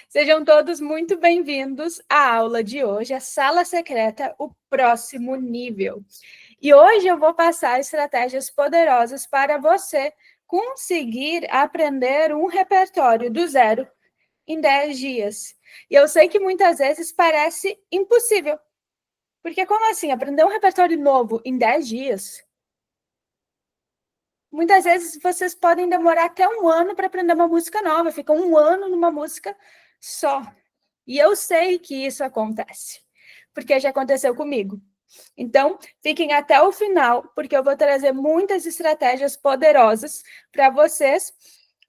Sejam todos muito bem-vindos à aula de hoje, a Sala Secreta, o próximo nível. E hoje eu vou passar estratégias poderosas para você conseguir aprender um repertório do zero em 10 dias. E eu sei que muitas vezes parece impossível, porque como assim, aprender um repertório novo em 10 dias? Muitas vezes vocês podem demorar até um ano para aprender uma música nova, fica um ano numa música só. E eu sei que isso acontece, porque já aconteceu comigo. Então, fiquem até o final, porque eu vou trazer muitas estratégias poderosas para vocês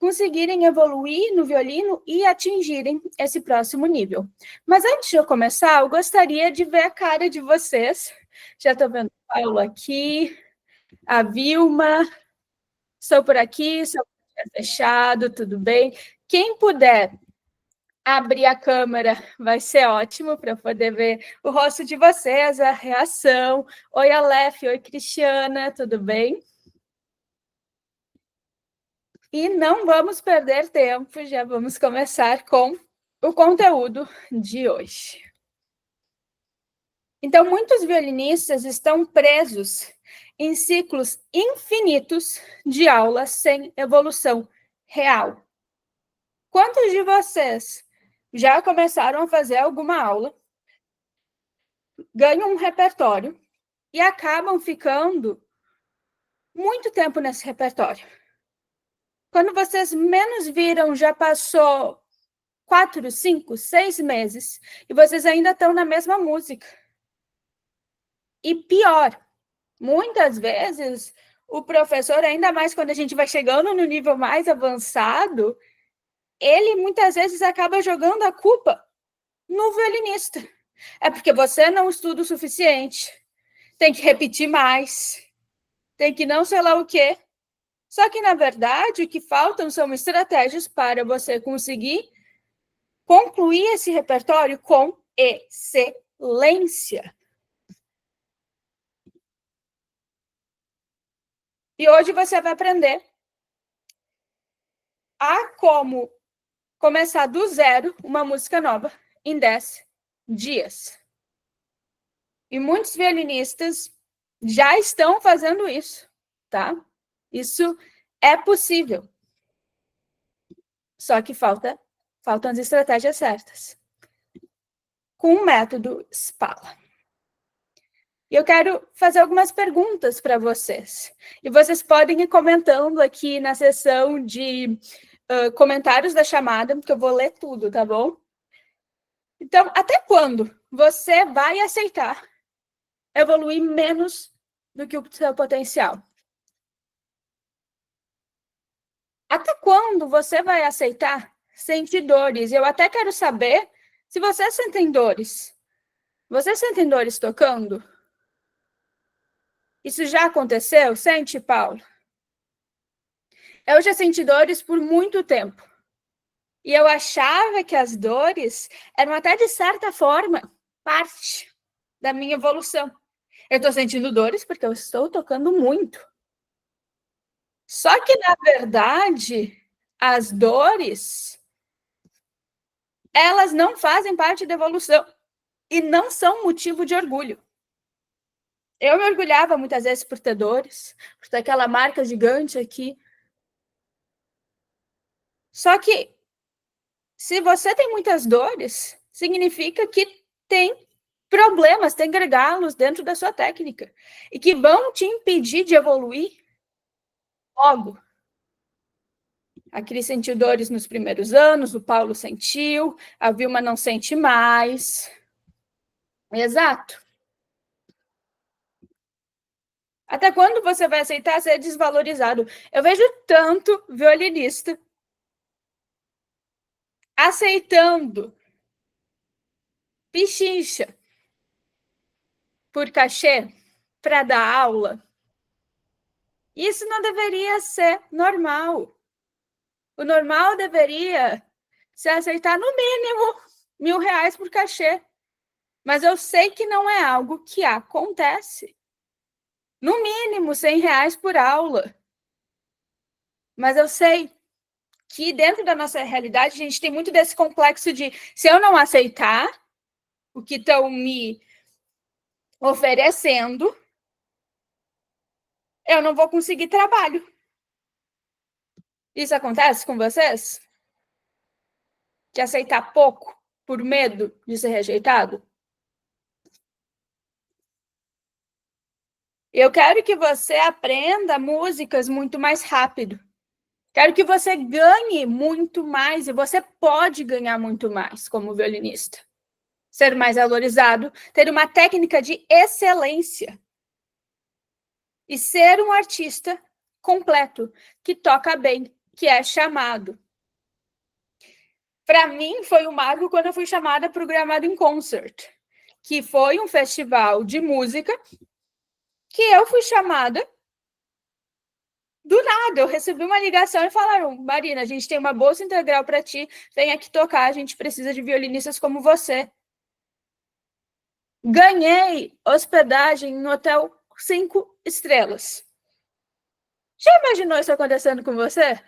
conseguirem evoluir no violino e atingirem esse próximo nível. Mas antes de eu começar, eu gostaria de ver a cara de vocês. Já estou vendo o Paulo aqui, a Vilma, sou por aqui, sou fechado, tudo bem? Quem puder abrir a câmera, vai ser ótimo para poder ver o rosto de vocês, a reação. Oi, Aleph, oi, Cristiana, tudo bem? E não vamos perder tempo, já vamos começar com o conteúdo de hoje. Então, muitos violinistas estão presos em ciclos infinitos de aulas sem evolução real. Quantos de vocês já começaram a fazer alguma aula, ganham um repertório e acabam ficando muito tempo nesse repertório? Quando vocês menos viram, já passou 4, 5, 6 meses e vocês ainda estão na mesma música. E pior, muitas vezes o professor, ainda mais quando a gente vai chegando no nível mais avançado, ele muitas vezes acaba jogando a culpa no violinista. É porque você não estuda o suficiente, tem que repetir mais, tem que não sei lá o quê. Só que, na verdade, o que faltam são estratégias para você conseguir concluir esse repertório com excelência. E hoje você vai aprender a como começar do zero uma música nova em 10 dias. E muitos violinistas já estão fazendo isso, tá? Isso é possível. Só que faltam as estratégias certas. Com o método Spala. E eu quero fazer algumas perguntas para vocês. E vocês podem ir comentando aqui na seção de comentários da chamada, que eu vou ler tudo, tá bom? Então, até quando você vai aceitar evoluir menos do que o seu potencial? Até quando você vai aceitar sentir dores? Eu até quero saber se vocês sentem dores. Vocês sentem dores tocando? Isso já aconteceu? Sente, Paulo? Eu já senti dores por muito tempo. E eu achava que as dores eram até, de certa forma, parte da minha evolução. Eu estou sentindo dores porque eu estou tocando muito. Só que, na verdade, as dores, elas não fazem parte da evolução e não são motivo de orgulho. Eu me orgulhava muitas vezes por ter dores, por ter aquela marca gigante aqui. Só que, se você tem muitas dores, significa que tem problemas, tem gargalos dentro da sua técnica e que vão te impedir de evoluir logo. A Cris sentiu dores nos primeiros anos, o Paulo sentiu, a Vilma não sente mais. Exato. Até quando você vai aceitar ser desvalorizado? Eu vejo tanto violinista aceitando pichincha por cachê para dar aula. Isso não deveria ser normal. O normal deveria ser aceitar no mínimo R$ 1.000 por cachê. Mas eu sei que não é algo que acontece. No mínimo R$ 100 por aula. Mas eu sei que dentro da nossa realidade a gente tem muito desse complexo de se eu não aceitar o que estão me oferecendo, eu não vou conseguir trabalho. Isso acontece com vocês? De aceitar pouco por medo de ser rejeitado? Eu quero que você aprenda músicas muito mais rápido. Quero que você ganhe muito mais, e você pode ganhar muito mais como violinista. Ser mais valorizado, ter uma técnica de excelência e ser um artista completo, que toca bem, que é chamado. Para mim, foi um marco quando eu fui chamada para o Gramado in Concert, que foi um festival de música que eu fui chamada do nada. Eu recebi uma ligação e falaram: Marina, a gente tem uma bolsa integral para ti, vem aqui tocar, a gente precisa de violinistas como você. Ganhei hospedagem no hotel 5 estrelas. Já imaginou isso acontecendo com você?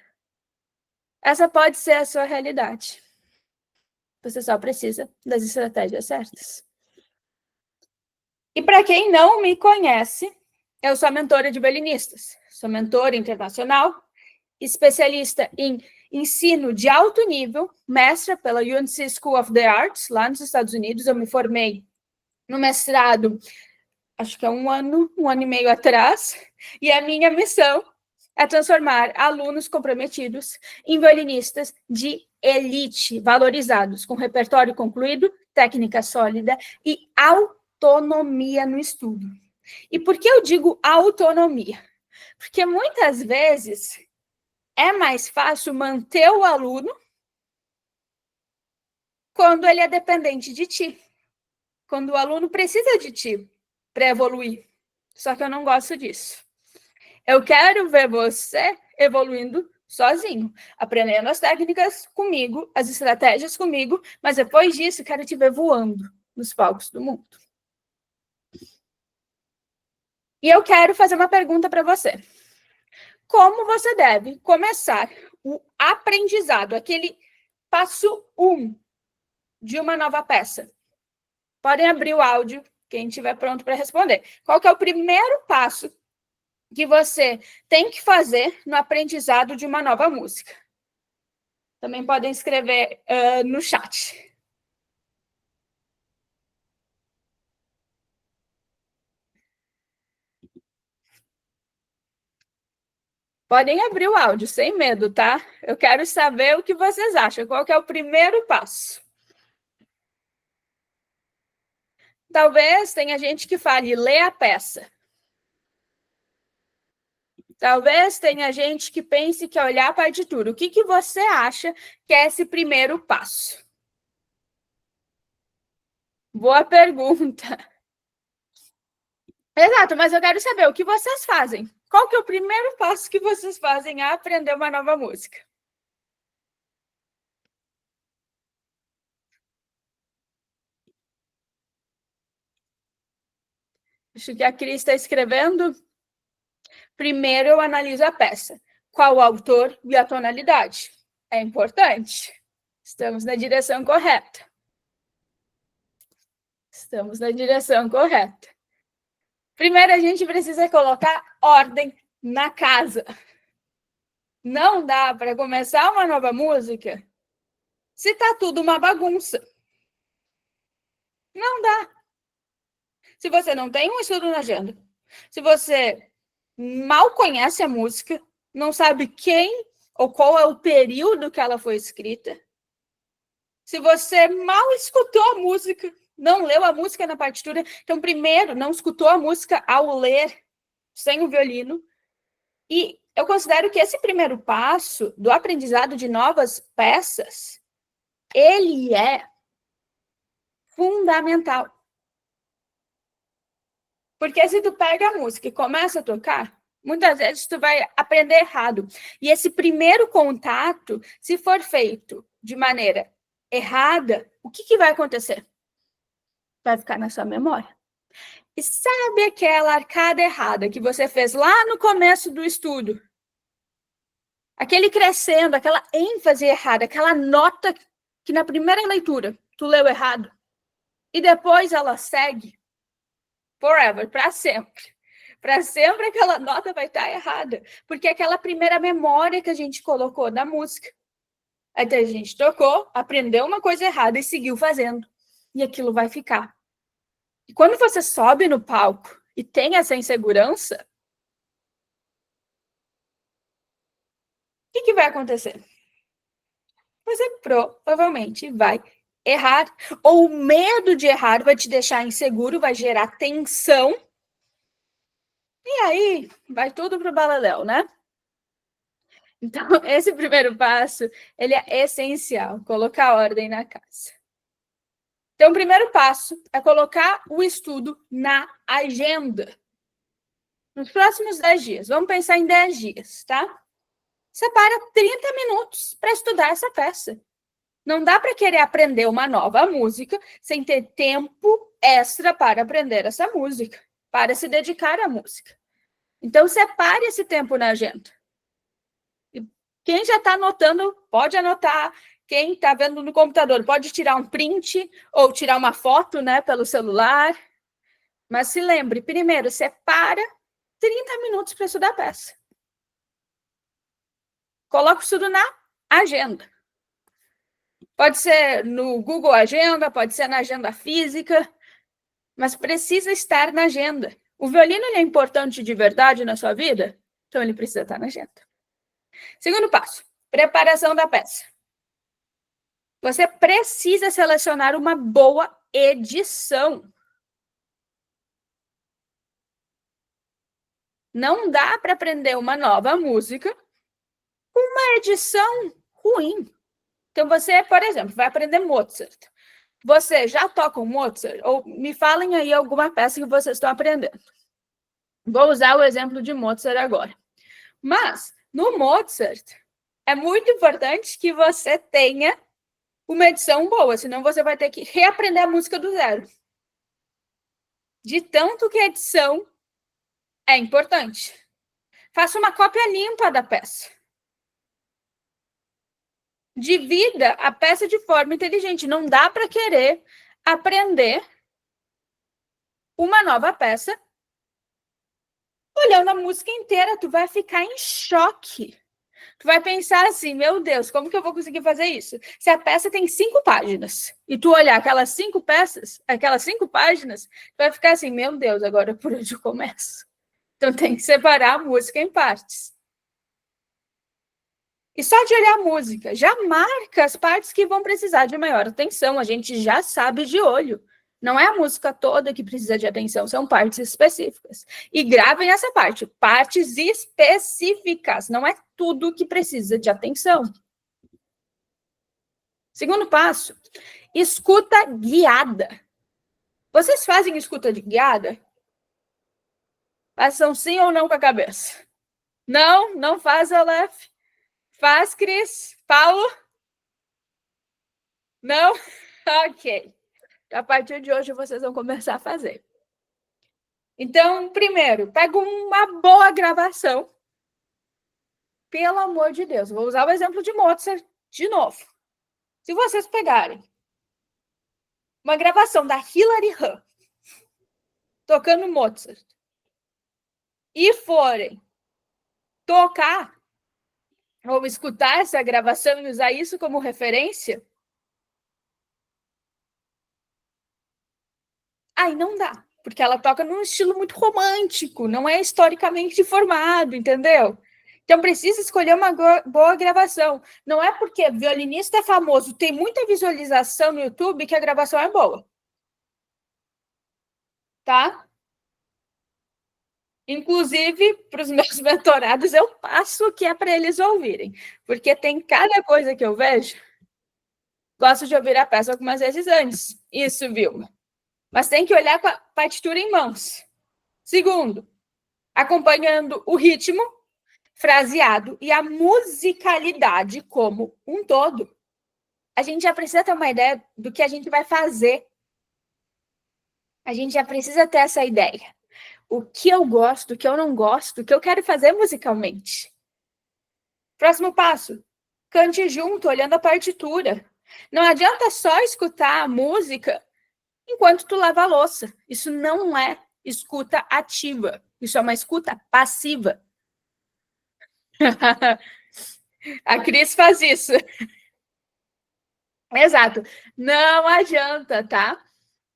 Essa pode ser a sua realidade. Você só precisa das estratégias certas. E para quem não me conhece, eu sou mentora de violinistas. Sou mentora internacional, especialista em ensino de alto nível, mestra pela UNC School of the Arts, lá nos Estados Unidos. Eu me formei no mestrado, acho que é um ano e meio atrás, e a minha missão é transformar alunos comprometidos em violinistas de elite, valorizados, com repertório concluído, técnica sólida e autonomia no estudo. E por que eu digo autonomia? Porque muitas vezes é mais fácil manter o aluno quando ele é dependente de ti, quando o aluno precisa de ti para evoluir. Só que eu não gosto disso. Eu quero ver você evoluindo sozinho, aprendendo as técnicas comigo, as estratégias comigo, mas depois disso, quero te ver voando nos palcos do mundo. E eu quero fazer uma pergunta para você. Como você deve começar o aprendizado, aquele passo 1 de uma nova peça? Podem abrir o áudio, quem estiver pronto para responder. Qual que é o primeiro passo que você tem que fazer no aprendizado de uma nova música? Também podem escrever no chat. Podem abrir o áudio, sem medo, tá? Eu quero saber o que vocês acham. Qual que é o primeiro passo? Talvez tenha gente que fale, lê a peça. Talvez tenha gente que pense que é olhar a partitura. O que você acha que é esse primeiro passo? Boa pergunta. Exato, mas eu quero saber o que vocês fazem. Qual que é o primeiro passo que vocês fazem a aprender uma nova música? Acho que a Cris está escrevendo. Primeiro eu analiso a peça. Qual o autor e a tonalidade? É importante. Estamos na direção correta. Estamos na direção correta. Primeiro, a gente precisa colocar ordem na casa. Não dá para começar uma nova música se está tudo uma bagunça. Não dá. Se você não tem um estudo na agenda, se você mal conhece a música, não sabe quem ou qual é o período que ela foi escrita, se você mal escutou a música, não leu a música na partitura, então, primeiro, não escutou a música ao ler, sem o violino, e eu considero que esse primeiro passo do aprendizado de novas peças, ele é fundamental. Porque se tu pega a música e começa a tocar, muitas vezes tu vai aprender errado. E esse primeiro contato, se for feito de maneira errada, o que vai acontecer? Vai ficar na sua memória. E sabe aquela arcada errada que você fez lá no começo do estudo? aquele crescendo, aquela ênfase errada, aquela nota que na primeira leitura tu leu errado, e depois ela segue forever, para sempre. Para sempre aquela nota vai estar errada, porque é aquela primeira memória que a gente colocou na música. Até a gente tocou, aprendeu uma coisa errada e seguiu fazendo. E aquilo vai ficar. E quando você sobe no palco e tem essa insegurança, o que vai acontecer? Você provavelmente vai errar. Ou o medo de errar vai te deixar inseguro, vai gerar tensão. E aí, vai tudo pro balaléu, né? Então, esse primeiro passo, ele é essencial, colocar ordem na casa. Então, o primeiro passo é colocar o estudo na agenda. Nos próximos 10 dias, vamos pensar em 10 dias, tá? Separa 30 minutos para estudar essa peça. Não dá para querer aprender uma nova música sem ter tempo extra para aprender essa música, para se dedicar à música. Então, separe esse tempo na agenda. E quem já está anotando, pode anotar. Quem está vendo no computador, pode tirar um print ou tirar uma foto, né, pelo celular. Mas se lembre, primeiro, separa 30 minutos para estudar a peça. Coloca o estudo na agenda. Pode ser no Google Agenda, pode ser na agenda física, mas precisa estar na agenda. O violino é importante de verdade na sua vida? Então ele precisa estar na agenda. Segundo passo, preparação da peça. Você precisa selecionar uma boa edição. Não dá para aprender uma nova música com uma edição ruim. Então, você, por exemplo, vai aprender Mozart. Você já toca um Mozart? Ou me falem aí alguma peça que vocês estão aprendendo. Vou usar o exemplo de Mozart agora. Mas, no Mozart, é muito importante que você tenha uma edição boa, senão você vai ter que reaprender a música do zero. De tanto que a edição é importante. Faça uma cópia limpa da peça. Divida a peça de forma inteligente. Não dá para querer aprender uma nova peça olhando a música inteira. Tu vai ficar em choque. Tu vai pensar assim, meu Deus, como que eu vou conseguir fazer isso? Se a peça tem 5 páginas e tu olhar aquelas 5 peças, aquelas 5 páginas, tu vai ficar assim, meu Deus, agora por onde eu começo? Então tem que separar a música em partes. E só de olhar a música, já marca as partes que vão precisar de maior atenção. A gente já sabe de olho. Não é a música toda que precisa de atenção, são partes específicas. E gravem essa parte, partes específicas. Não é tudo que precisa de atenção. Segundo passo, escuta guiada. Vocês fazem escuta guiada? Façam sim ou não com a cabeça? Não, não faz, Aleph. Faz, Cris. Paulo? Não? Ok. A partir de hoje, vocês vão começar a fazer. Então, primeiro, pega uma boa gravação. Pelo amor de Deus, vou usar o exemplo de Mozart de novo. Se vocês pegarem uma gravação da Hilary Hahn tocando Mozart e forem tocar ou escutar essa gravação e usar isso como referência, aí não dá, porque ela toca num estilo muito romântico, não é historicamente formado, entendeu? Então precisa escolher uma boa gravação. Não é porque violinista é famoso, tem muita visualização no YouTube que a gravação é boa. Tá? Inclusive, para os meus mentorados, eu passo o que é para eles ouvirem. Porque tem cada coisa que eu vejo. Gosto de ouvir a peça algumas vezes antes. Isso, Vilma. Mas tem que olhar com a partitura em mãos. Segundo, acompanhando o ritmo, fraseado e a musicalidade como um todo. A gente já precisa ter uma ideia do que a gente vai fazer. A gente já precisa ter essa ideia. O que eu gosto, o que eu não gosto, o que eu quero fazer musicalmente. Próximo passo, cante junto, olhando a partitura. Não adianta só escutar a música enquanto tu lava a louça. Isso não é escuta ativa. Isso é uma escuta passiva. A Cris faz isso. Exato. Não adianta, tá?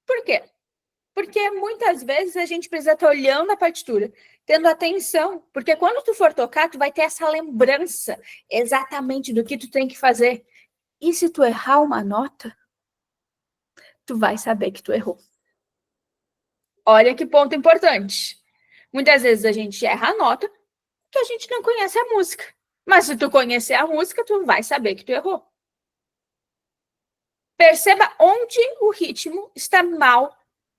Por quê? Porque muitas vezes a gente precisa estar olhando a partitura, tendo atenção, porque quando tu for tocar, tu vai ter essa lembrança exatamente do que tu tem que fazer. E se tu errar uma nota, tu vai saber que tu errou. Olha que ponto importante. Muitas vezes a gente erra a nota porque a gente não conhece a música. Mas se tu conhecer a música, tu vai saber que tu errou. Perceba onde o ritmo está mal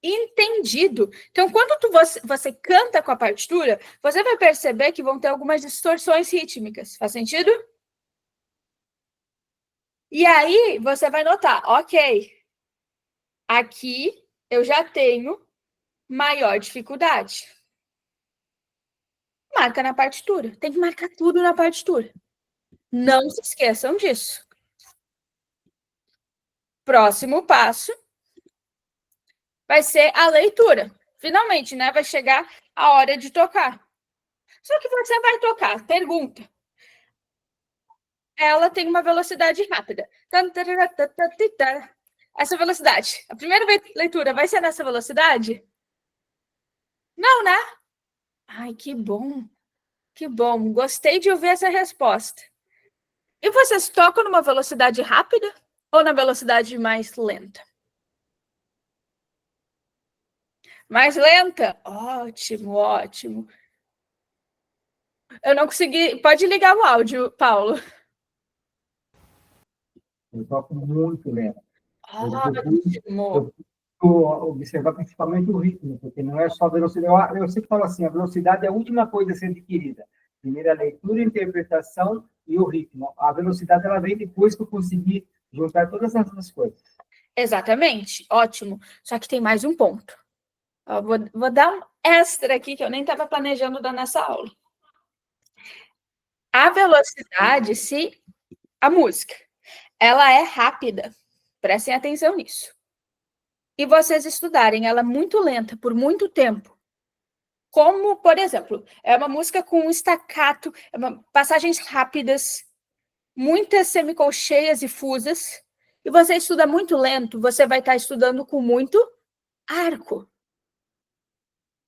entendido. Então, quando você canta com a partitura, você vai perceber que vão ter algumas distorções rítmicas. Faz sentido? E aí, você vai notar, ok, aqui eu já tenho maior dificuldade. Marca na partitura. Tem que marcar tudo na partitura. Não se esqueçam disso. Próximo passo vai ser a leitura. Finalmente, né? Vai chegar a hora de tocar. Só que você vai tocar. Pergunta. Ela tem uma velocidade rápida. Essa velocidade. A primeira leitura vai ser nessa velocidade? Não, né? Ai, que bom. Que bom. Gostei de ouvir essa resposta. E vocês tocam numa velocidade rápida ou na velocidade mais lenta? Mais lenta? Ótimo, ótimo. Eu não consegui. Pode ligar o áudio, Paulo. Eu toco muito lento. Ótimo. Eu observar principalmente o ritmo, porque não é só a velocidade. Eu sempre falo assim, a velocidade é a última coisa a ser adquirida. Primeiro a leitura, a interpretação e o ritmo. A velocidade ela vem depois que eu conseguir juntar todas essas coisas. Exatamente, ótimo. Só que tem mais um ponto. Eu vou dar um extra aqui que eu nem estava planejando dar nessa aula. A velocidade, se a música, ela é rápida. Prestem atenção nisso. E vocês estudarem ela muito lenta por muito tempo, como, por exemplo, é uma música com staccato, passagens rápidas, muitas semicolcheias e fusas, e você estuda muito lento, você vai estar estudando com muito arco.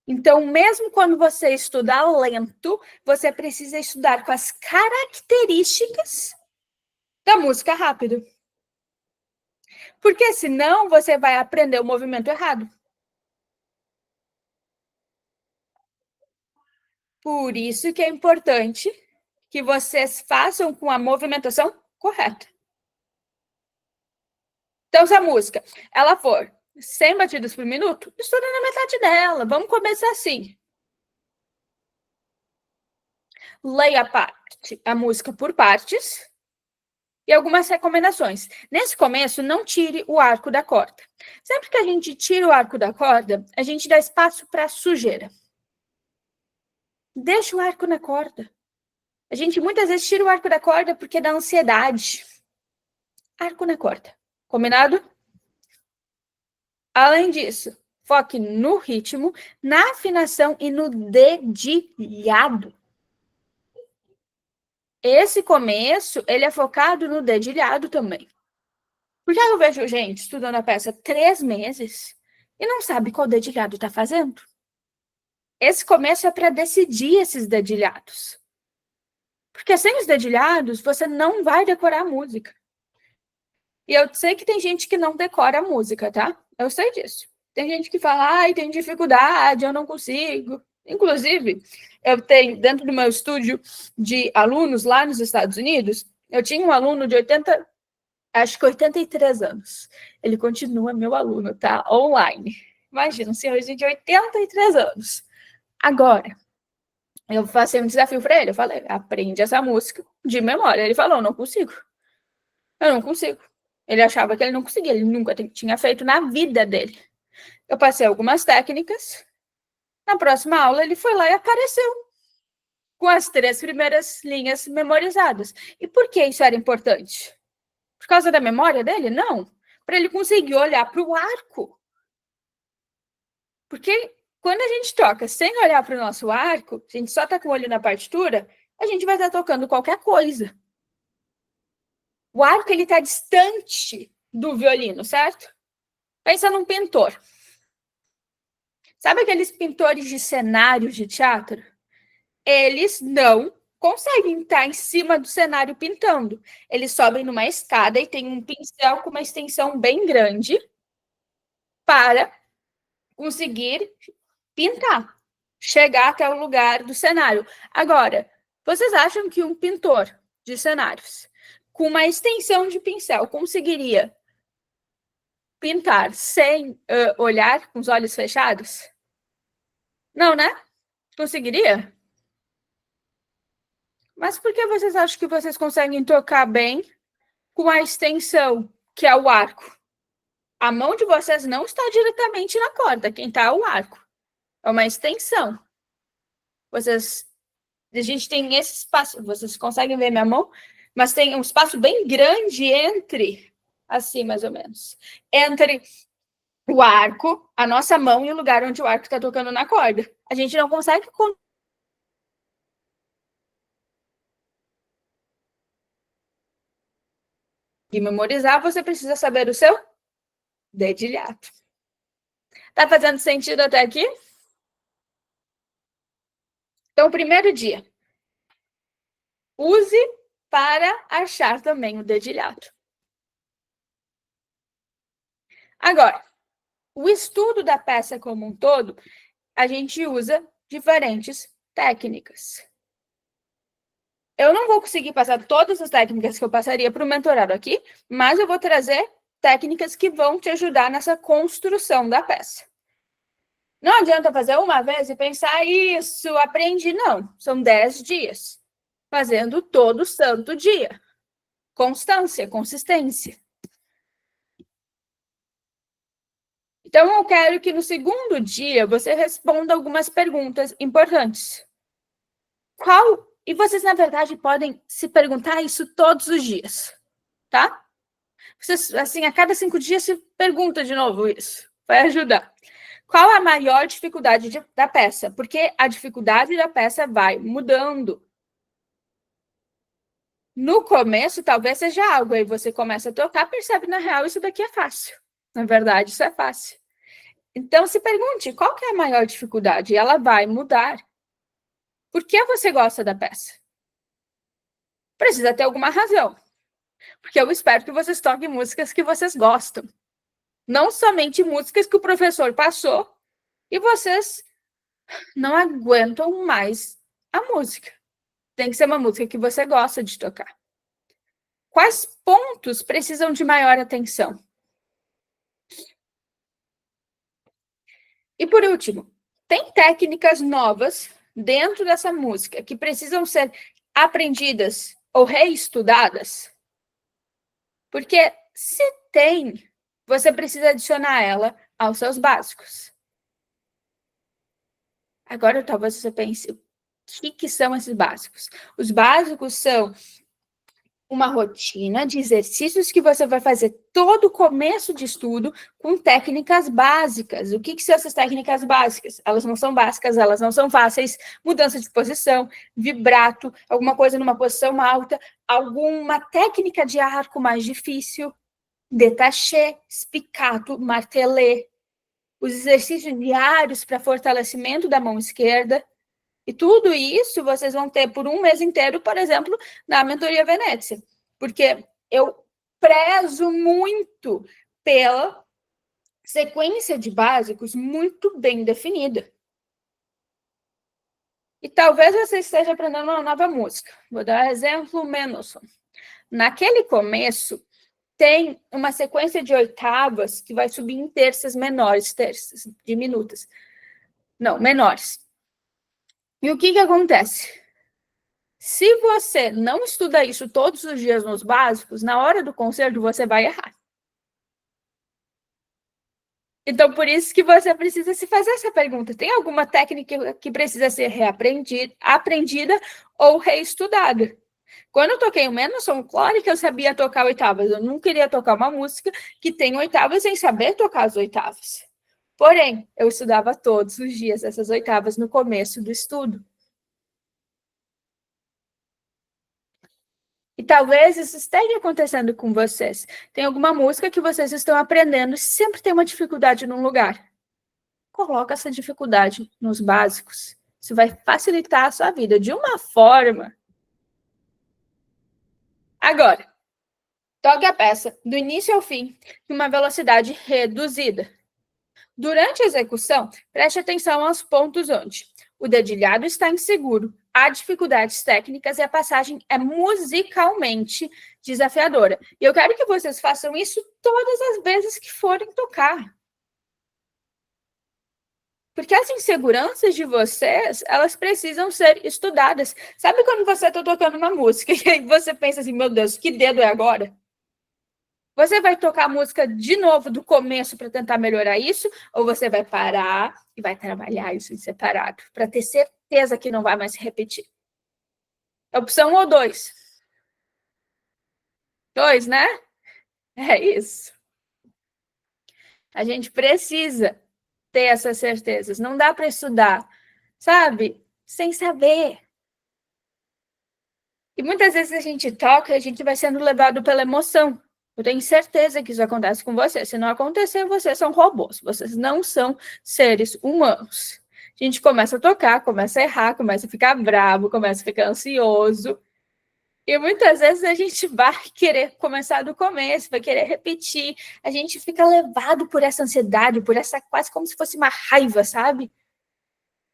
Então, mesmo quando você estudar lento, você precisa estudar com as características da música rápida. Porque senão você vai aprender o movimento errado. Por isso que é importante que vocês façam com a movimentação correta. Então, se a música ela for 100 batidas por minuto, estuda na metade dela. Vamos começar assim. Leia a música por partes e algumas recomendações. Nesse começo, não tire o arco da corda. Sempre que a gente tira o arco da corda, a gente dá espaço para sujeira. Deixa o arco na corda. A gente muitas vezes tira o arco da corda porque dá ansiedade. Arco na corda. Combinado? Além disso, foque no ritmo, na afinação e no dedilhado. Esse começo, ele é focado no dedilhado também. Porque eu vejo gente estudando a peça 3 meses e não sabe qual dedilhado está fazendo. Esse começo é para decidir esses dedilhados. Porque sem os dedilhados, você não vai decorar a música. E eu sei que tem gente que não decora a música, tá? Eu sei disso. Tem gente que fala, ai, tem dificuldade, eu não consigo. Inclusive, eu tenho, dentro do meu estúdio de alunos lá nos Estados Unidos, eu tinha um aluno de 83 anos. Ele continua meu aluno, tá? Online. Imagina, um senhorzinho de 83 anos. Agora, eu passei um desafio para ele. Eu falei, aprende essa música de memória. Ele falou, não consigo. Eu não consigo. Ele achava que ele não conseguia, ele nunca tinha feito na vida dele. Eu passei algumas técnicas. Na próxima aula, ele foi lá e apareceu. com as 3 primeiras linhas memorizadas. E por que isso era importante? Por causa da memória dele? Não. Para ele conseguir olhar para o arco. Porque quando a gente toca sem olhar para o nosso arco, a gente só está com o olho na partitura, a gente vai estar tocando qualquer coisa. O arco ele está distante do violino, certo? Pensa num pintor. Sabe aqueles pintores de cenários de teatro? Eles não conseguem estar em cima do cenário pintando. Eles sobem numa escada e tem um pincel com uma extensão bem grande para conseguir pintar, chegar até o lugar do cenário. Agora, vocês acham que um pintor de cenários com uma extensão de pincel conseguiria pintar sem olhar, com os olhos fechados? Não, né? Conseguiria? Mas por que vocês acham que vocês conseguem tocar bem com a extensão, que é o arco? A mão de vocês não está diretamente na corda, quem está é o arco. É uma extensão. A gente tem esse espaço, vocês conseguem ver minha mão? Mas tem um espaço bem grande entre, assim mais ou menos, entre o arco, a nossa mão e o lugar onde o arco está tocando na corda. A gente não consegue memorizar, você precisa saber o seu dedilhado. Tá fazendo sentido até aqui? Então, primeiro dia. Use para achar também o dedilhado. Agora, o estudo da peça como um todo, a gente usa diferentes técnicas. Eu não vou conseguir passar todas as técnicas que eu passaria para o mentorado aqui, mas eu vou trazer técnicas que vão te ajudar nessa construção da peça. Não adianta fazer uma vez e pensar, isso, aprendi. Não, são 10 dias. Fazendo todo santo dia. Constância, consistência. Então, eu quero que no segundo dia você responda algumas perguntas importantes. E vocês, na verdade, podem se perguntar isso todos os dias, tá? Vocês, assim, a cada 5 dias se pergunta de novo isso. Vai ajudar. Qual a maior dificuldade da peça? Porque a dificuldade da peça vai mudando. No começo, talvez seja algo, aí você começa a tocar, percebe, na real, isso daqui é fácil. Na verdade, isso é fácil. Então, se pergunte, qual que é a maior dificuldade? E ela vai mudar. Por que você gosta da peça? Precisa ter alguma razão. Porque eu espero que vocês toquem músicas que vocês gostam. Não somente músicas que o professor passou e vocês não aguentam mais a música. Tem que ser uma música que você gosta de tocar. Quais pontos precisam de maior atenção? E por último, tem técnicas novas dentro dessa música que precisam ser aprendidas ou reestudadas? Porque se tem, você precisa adicionar ela aos seus básicos. Agora, talvez você pense, o que são esses básicos? Os básicos são uma rotina de exercícios que você vai fazer todo o começo de estudo com técnicas básicas. O que são essas técnicas básicas? Elas não são básicas, elas não são fáceis. Mudança de posição, vibrato, alguma coisa numa posição alta, alguma técnica de arco mais difícil, détaché, spiccato, martelé, os exercícios diários para fortalecimento da mão esquerda. E tudo isso vocês vão ter por um mês inteiro, por exemplo, na mentoria Venezia. Porque eu prezo muito pela sequência de básicos muito bem definida. E talvez você esteja aprendendo uma nova música. Vou dar um exemplo, Mendelssohn. Naquele começo, tem uma sequência de oitavas que vai subir em terças menores, terças diminutas. Não, menores. E o que acontece? Se você não estuda isso todos os dias nos básicos, na hora do concerto você vai errar. Então, por isso que você precisa se fazer essa pergunta. Tem alguma técnica que precisa ser aprendida ou reestudada? Quando eu toquei o Mendelssohn, claro que eu sabia tocar oitavas. Eu não queria tocar uma música que tem oitavas sem saber tocar as oitavas. Porém, eu estudava todos os dias essas oitavas no começo do estudo. E talvez isso esteja acontecendo com vocês. Tem alguma música que vocês estão aprendendo e sempre tem uma dificuldade num lugar. Coloca essa dificuldade nos básicos. Isso vai facilitar a sua vida de uma forma. Agora, toque a peça do início ao fim em uma velocidade reduzida. Durante a execução, preste atenção aos pontos onde o dedilhado está inseguro, há dificuldades técnicas e a passagem é musicalmente desafiadora. E eu quero que vocês façam isso todas as vezes que forem tocar. Porque as inseguranças de vocês, elas precisam ser estudadas. Sabe quando você está tocando uma música e aí você pensa assim, meu Deus, que dedo é agora? Você vai tocar a música de novo do começo para tentar melhorar isso? Ou você vai parar e vai trabalhar isso em separado para ter certeza que não vai mais se repetir? Opção 1 ou 2? 2, né? É isso. A gente precisa ter essas certezas. Não dá para estudar, sabe? Sem saber. E muitas vezes a gente toca e a gente vai sendo levado pela emoção. Eu tenho certeza que isso acontece com você. Se não acontecer, vocês são robôs. Vocês não são seres humanos. A gente começa a tocar, começa a errar, começa a ficar bravo, começa a ficar ansioso. E muitas vezes a gente vai querer começar do começo, vai querer repetir. A gente fica levado por essa ansiedade, por essa quase como se fosse uma raiva, sabe?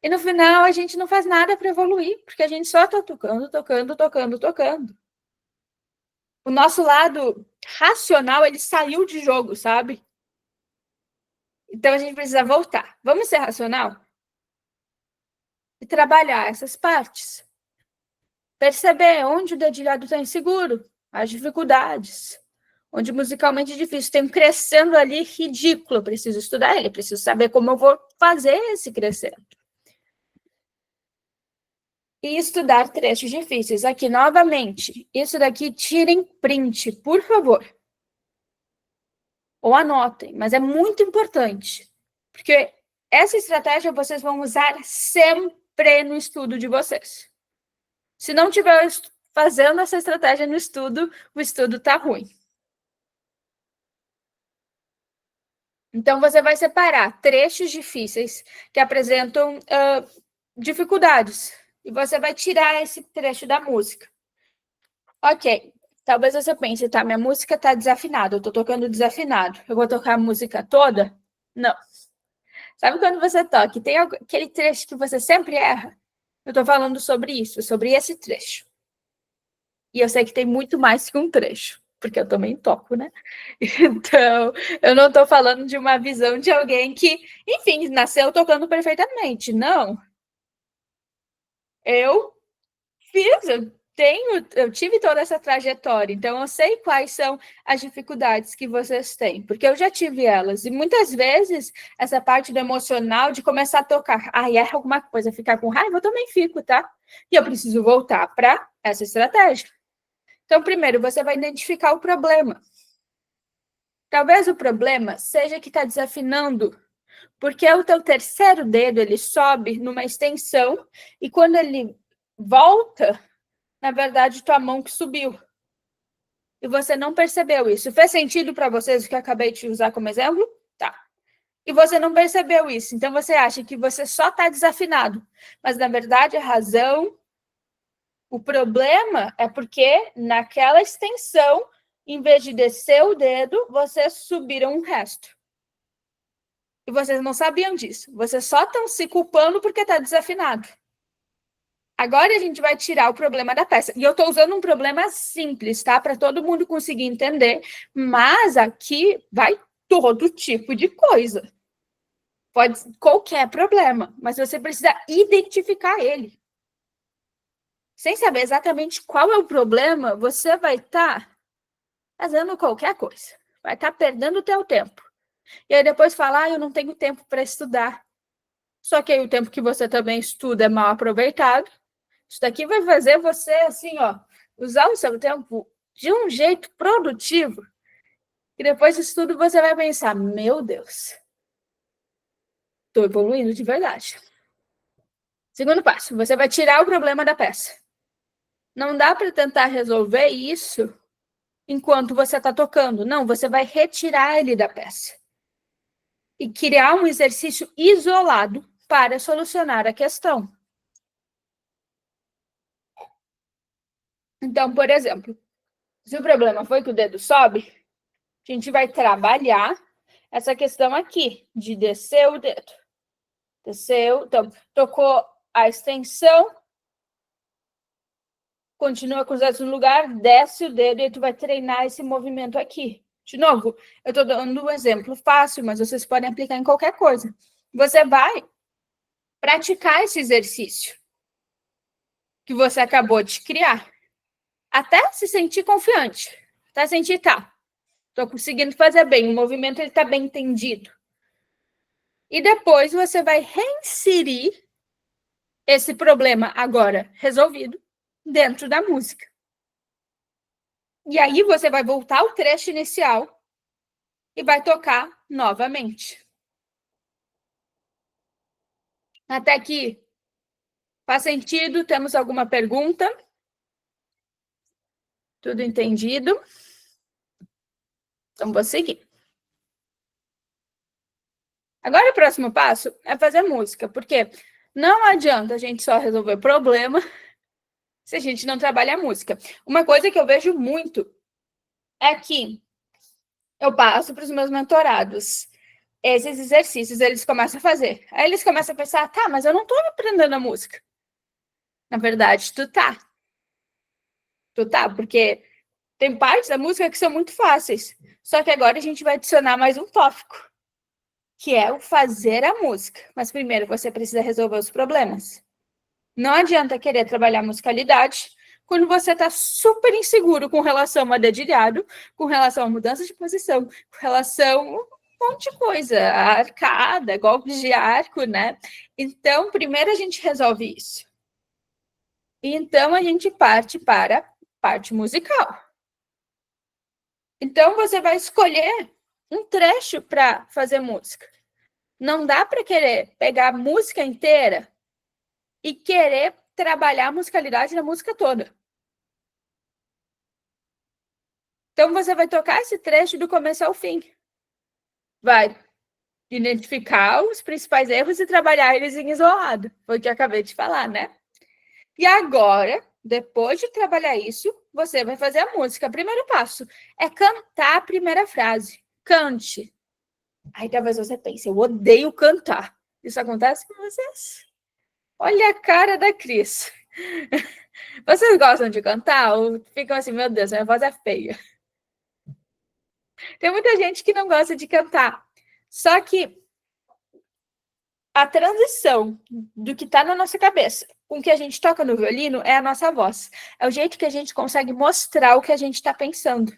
E no final a gente não faz nada para evoluir, porque a gente só está tocando, tocando, tocando, tocando. O nosso lado racional, ele saiu de jogo, sabe? Então a gente precisa voltar. Vamos ser racional? E trabalhar essas partes. Perceber onde o dedilhado está inseguro, as dificuldades. Onde musicalmente é difícil. Tem um crescendo ali ridículo. Eu preciso estudar ele, preciso saber como eu vou fazer esse crescendo. E estudar trechos difíceis. Aqui, novamente, isso daqui, tirem print, por favor. Ou anotem, mas é muito importante. Porque essa estratégia vocês vão usar sempre no estudo de vocês. Se não tiver fazendo essa estratégia no estudo, o estudo está ruim. Então, você vai separar trechos difíceis que apresentam dificuldades. E você vai tirar esse trecho da música. Ok, talvez você pense, tá, minha música tá desafinada, eu tô tocando desafinado. Eu vou tocar a música toda? Não. Sabe quando você toca e tem aquele trecho que você sempre erra? Eu tô falando sobre isso, sobre esse trecho. E eu sei que tem muito mais que um trecho, porque eu também toco, né? Então, eu não tô falando de uma visão de alguém que, enfim, nasceu tocando perfeitamente. Não. Eu eu tive toda essa trajetória, então eu sei quais são as dificuldades que vocês têm, porque eu já tive elas, e muitas vezes essa parte do emocional de começar a tocar, erra alguma coisa, ficar com raiva, eu também fico, tá? E eu preciso voltar para essa estratégia. Então, primeiro, você vai identificar o problema. Talvez o problema seja que está desafinando, porque o teu terceiro dedo, ele sobe numa extensão, e quando ele volta, na verdade, tua mão que subiu. E você não percebeu isso. Fez sentido para vocês o que eu acabei de usar como exemplo? Tá. E você não percebeu isso. Então, você acha que você só está desafinado. Mas, na verdade, a razão, o problema é porque naquela extensão, em vez de descer o dedo, vocês subiram o resto. E vocês não sabiam disso. Vocês só estão se culpando porque está desafinado. Agora a gente vai tirar o problema da peça. E eu estou usando um problema simples, tá? Para todo mundo conseguir entender. Mas aqui vai todo tipo de coisa. Pode qualquer problema. Mas você precisa identificar ele. Sem saber exatamente qual é o problema, você vai estar fazendo qualquer coisa. Vai estar perdendo o teu tempo. E aí depois fala, eu não tenho tempo para estudar. Só que aí o tempo que você também estuda é mal aproveitado. Isso daqui vai fazer você, assim, usar o seu tempo de um jeito produtivo. E depois disso tudo você vai pensar, meu Deus, estou evoluindo de verdade. Segundo passo, você vai tirar o problema da peça. Não dá para tentar resolver isso enquanto você está tocando. Não, você vai retirar ele da peça. E criar um exercício isolado para solucionar a questão. Então, por exemplo, se o problema foi que o dedo sobe, a gente vai trabalhar essa questão aqui, de descer o dedo. Desceu, então, tocou a extensão, continua com os dedos no lugar, desce o dedo e tu vai treinar esse movimento aqui. De novo, eu estou dando um exemplo fácil, mas vocês podem aplicar em qualquer coisa. Você vai praticar esse exercício que você acabou de criar, até se sentir confiante, até sentir, tá, estou conseguindo fazer bem, o movimento está bem entendido. E depois você vai reinserir esse problema agora resolvido dentro da música. E aí você vai voltar ao trecho inicial e vai tocar novamente. Até aqui faz sentido? Temos alguma pergunta? Tudo entendido? Então vou seguir. Agora o próximo passo é fazer música, porque não adianta a gente só resolver problema se a gente não trabalha a música. Uma coisa que eu vejo muito é que eu passo para os meus mentorados esses exercícios, eles começam a fazer. Aí eles começam a pensar, tá, mas eu não estou aprendendo a música. Na verdade, tu tá. Tu tá, porque tem partes da música que são muito fáceis. Só que agora a gente vai adicionar mais um tópico, que é o fazer a música. Mas primeiro você precisa resolver os problemas. Não adianta querer trabalhar musicalidade quando você está super inseguro com relação a dedilhado, com relação a mudança de posição, com relação a um monte de coisa, a arcada, golpes de arco, né? Então, primeiro a gente resolve isso. E então a gente parte para a parte musical. Então, você vai escolher um trecho para fazer música. Não dá para querer pegar a música inteira e querer trabalhar a musicalidade na música toda. Então, você vai tocar esse trecho do começo ao fim. Vai identificar os principais erros e trabalhar eles em isolado. Foi o que eu acabei de falar, né? E agora, depois de trabalhar isso, você vai fazer a música. Primeiro passo é cantar a primeira frase. Cante. Aí talvez você pense, eu odeio cantar. Isso acontece com vocês? Olha a cara da Cris. Vocês gostam de cantar ou ficam assim, meu Deus, minha voz é feia? Tem muita gente que não gosta de cantar. Só que a transição do que está na nossa cabeça com o que a gente toca no violino é a nossa voz. É o jeito que a gente consegue mostrar o que a gente está pensando.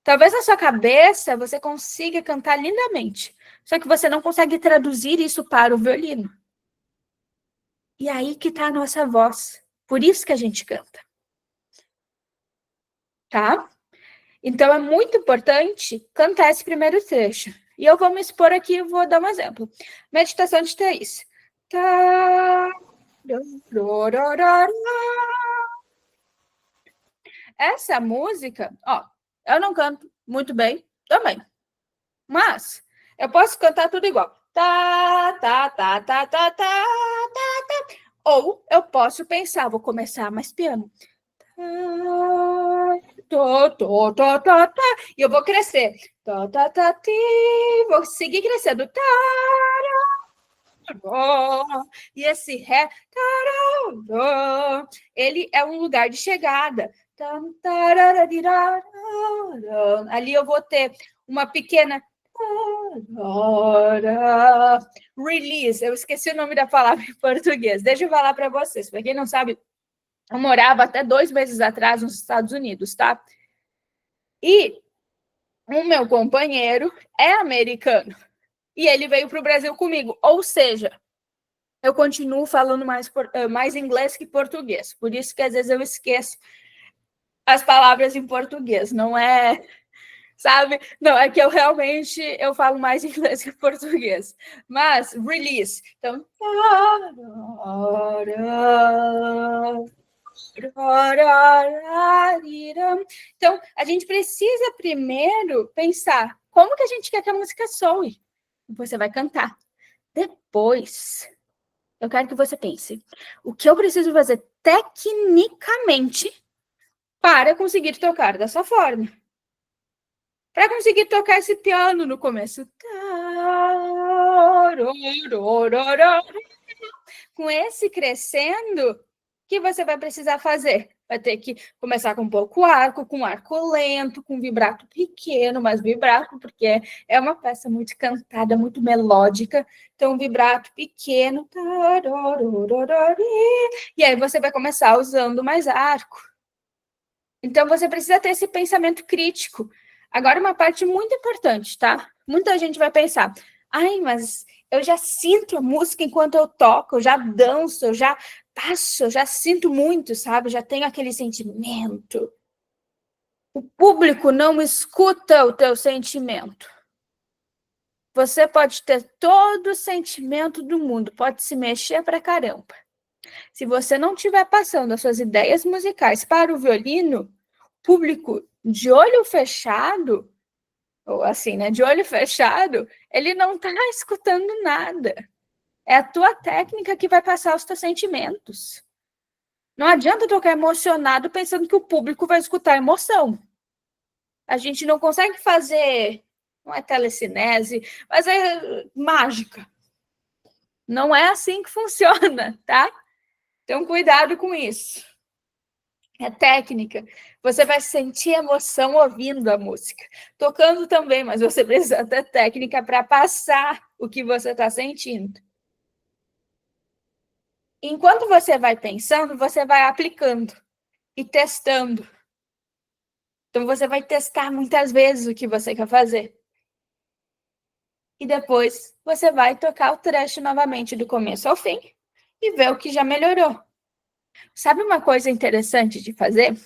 Talvez na sua cabeça você consiga cantar lindamente, só que você não consegue traduzir isso para o violino. E aí que está a nossa voz. Por isso que a gente canta. Tá? Então, é muito importante cantar esse primeiro trecho. E eu vou me expor aqui e vou dar um exemplo. Meditação de Thaís. Essa música, eu não canto muito bem também. Mas eu posso cantar tudo igual. Tá, tá, tá, tá, tá, tá, tá, tá. Ou eu posso pensar, vou começar mais piano. E eu vou crescer. Vou seguir crescendo. E esse ré, ele é um lugar de chegada. Ali eu vou ter uma pequena release. Eu esqueci o nome da palavra em português. Deixa eu falar para vocês. Para quem não sabe, eu morava até 2 meses atrás nos Estados Unidos, tá? E O meu companheiro é americano e ele veio para o Brasil comigo. Ou seja, eu continuo falando mais inglês que português. Por isso que às vezes eu esqueço as palavras em português. Não é, sabe? Não, é que eu falo mais inglês que português. Mas, release. Então... Então, a gente precisa primeiro pensar como que a gente quer que a música soe. Depois você vai cantar. Depois, eu quero que você pense o que eu preciso fazer tecnicamente para conseguir tocar dessa forma. Para conseguir tocar esse piano no começo. Com esse crescendo, que você vai precisar fazer? Vai ter que começar com pouco arco, com arco lento, com vibrato pequeno, mas vibrato, porque é uma peça muito cantada, muito melódica. Então, vibrato pequeno. E aí você vai começar usando mais arco. Então, você precisa ter esse pensamento crítico. Agora, uma parte muito importante, tá? Muita gente vai pensar, ai, mas eu já sinto a música enquanto eu toco, eu já danço, eu já passo, eu já sinto muito, sabe? Já tenho aquele sentimento. O público não escuta o teu sentimento. Você pode ter todo o sentimento do mundo, pode se mexer pra caramba. Se você não estiver passando as suas ideias musicais para o violino, público de olho fechado, ou assim, né, de olho fechado, ele não está escutando nada. É a tua técnica que vai passar os teus sentimentos. Não adianta tocar emocionado pensando que o público vai escutar emoção. A gente não consegue fazer, não é telecinese, mas é mágica. Não é assim que funciona, tá? Então, cuidado com isso. É técnica. Você vai sentir emoção ouvindo a música. Tocando também, mas você precisa ter técnica para passar o que você está sentindo. Enquanto você vai pensando, você vai aplicando e testando. Então, você vai testar muitas vezes o que você quer fazer. E depois, você vai tocar o trecho novamente do começo ao fim e ver o que já melhorou. Sabe uma coisa interessante de fazer?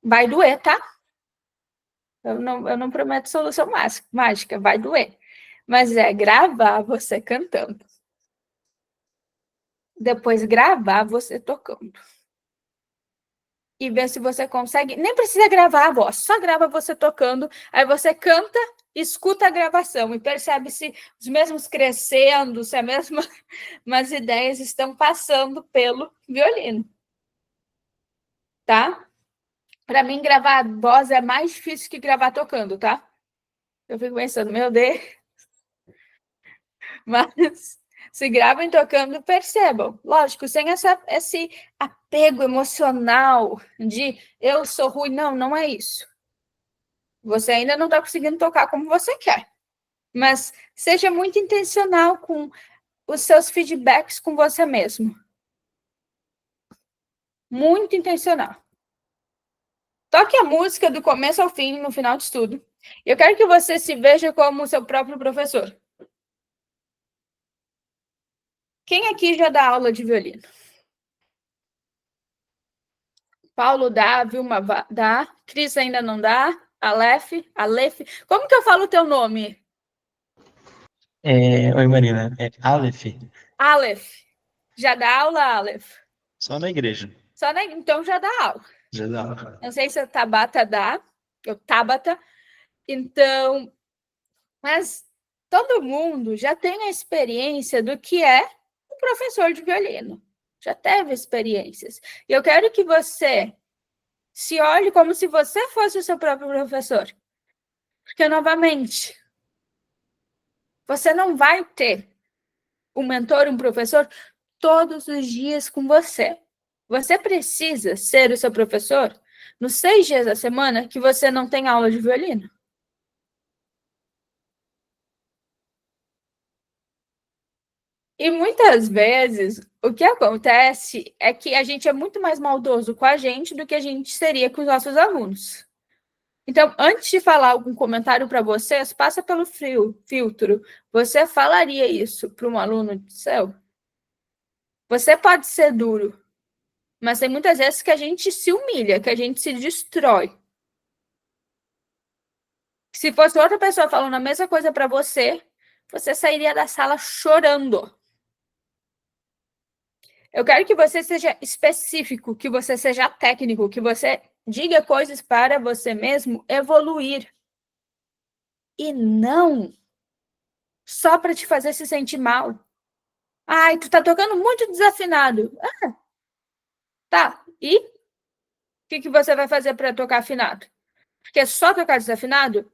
Vai doer, tá? Eu não prometo solução mágica, vai doer. Mas é gravar você cantando. Depois gravar você tocando. E ver se você consegue. Nem precisa gravar a voz, só grava você tocando. Aí você canta, escuta a gravação e percebe se os mesmos crescendo, se as mesmas ideias estão passando pelo violino. Tá? Para mim, gravar a voz é mais difícil que gravar tocando, tá? Eu fico pensando, meu Deus. Mas se gravem tocando, percebam. Lógico, sem esse apego emocional de eu sou ruim. Não, não é isso. Você ainda não está conseguindo tocar como você quer. Mas seja muito intencional com os seus feedbacks com você mesmo. Muito intencional. Toque a música do começo ao fim, no final de tudo. Eu quero que você se veja como seu próprio professor. Quem aqui já dá aula de violino? Paulo dá, Vilma dá, Cris ainda não dá, Aleph. Como que eu falo o teu nome? Oi, Marina. É Aleph. Aleph. Já dá aula, Aleph? Só na igreja. Então já dá aula. Já dá. Não sei se a Tabata dá, ou Tabata. Então, mas todo mundo já tem a experiência do que é um professor de violino. Já teve experiências. E eu quero que você se olhe como se você fosse o seu próprio professor. Porque, novamente, você não vai ter um mentor, um professor, todos os dias com você. Você precisa ser o seu professor nos 6 dias da semana que você não tem aula de violino. E muitas vezes o que acontece é que a gente é muito mais maldoso com a gente do que a gente seria com os nossos alunos. Então, antes de falar algum comentário para vocês, passa pelo filtro. Você falaria isso para um aluno seu? Você pode ser duro, mas tem muitas vezes que a gente se humilha, que a gente se destrói. Se fosse outra pessoa falando a mesma coisa para você, você sairia da sala chorando. Eu quero que você seja específico, que você seja técnico, que você diga coisas para você mesmo evoluir. E não só para te fazer se sentir mal. Ai, tu tá tocando muito desafinado. Ah, tá. E o que você vai fazer para tocar afinado? Porque só tocar desafinado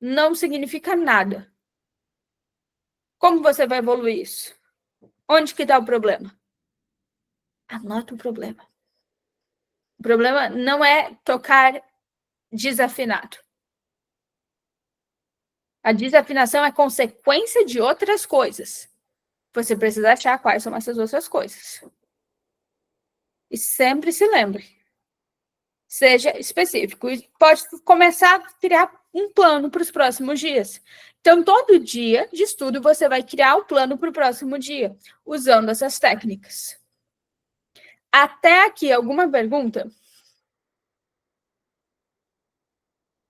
não significa nada. Como você vai evoluir isso? Onde que está o problema? Anota o problema. O problema não é tocar desafinado. A desafinação é consequência de outras coisas. Você precisa achar quais são essas outras coisas. E sempre se lembre. Seja específico. E pode começar a criar um plano para os próximos dias. Então, todo dia de estudo, você vai criar o plano para o próximo dia, usando essas técnicas. Até aqui, alguma pergunta?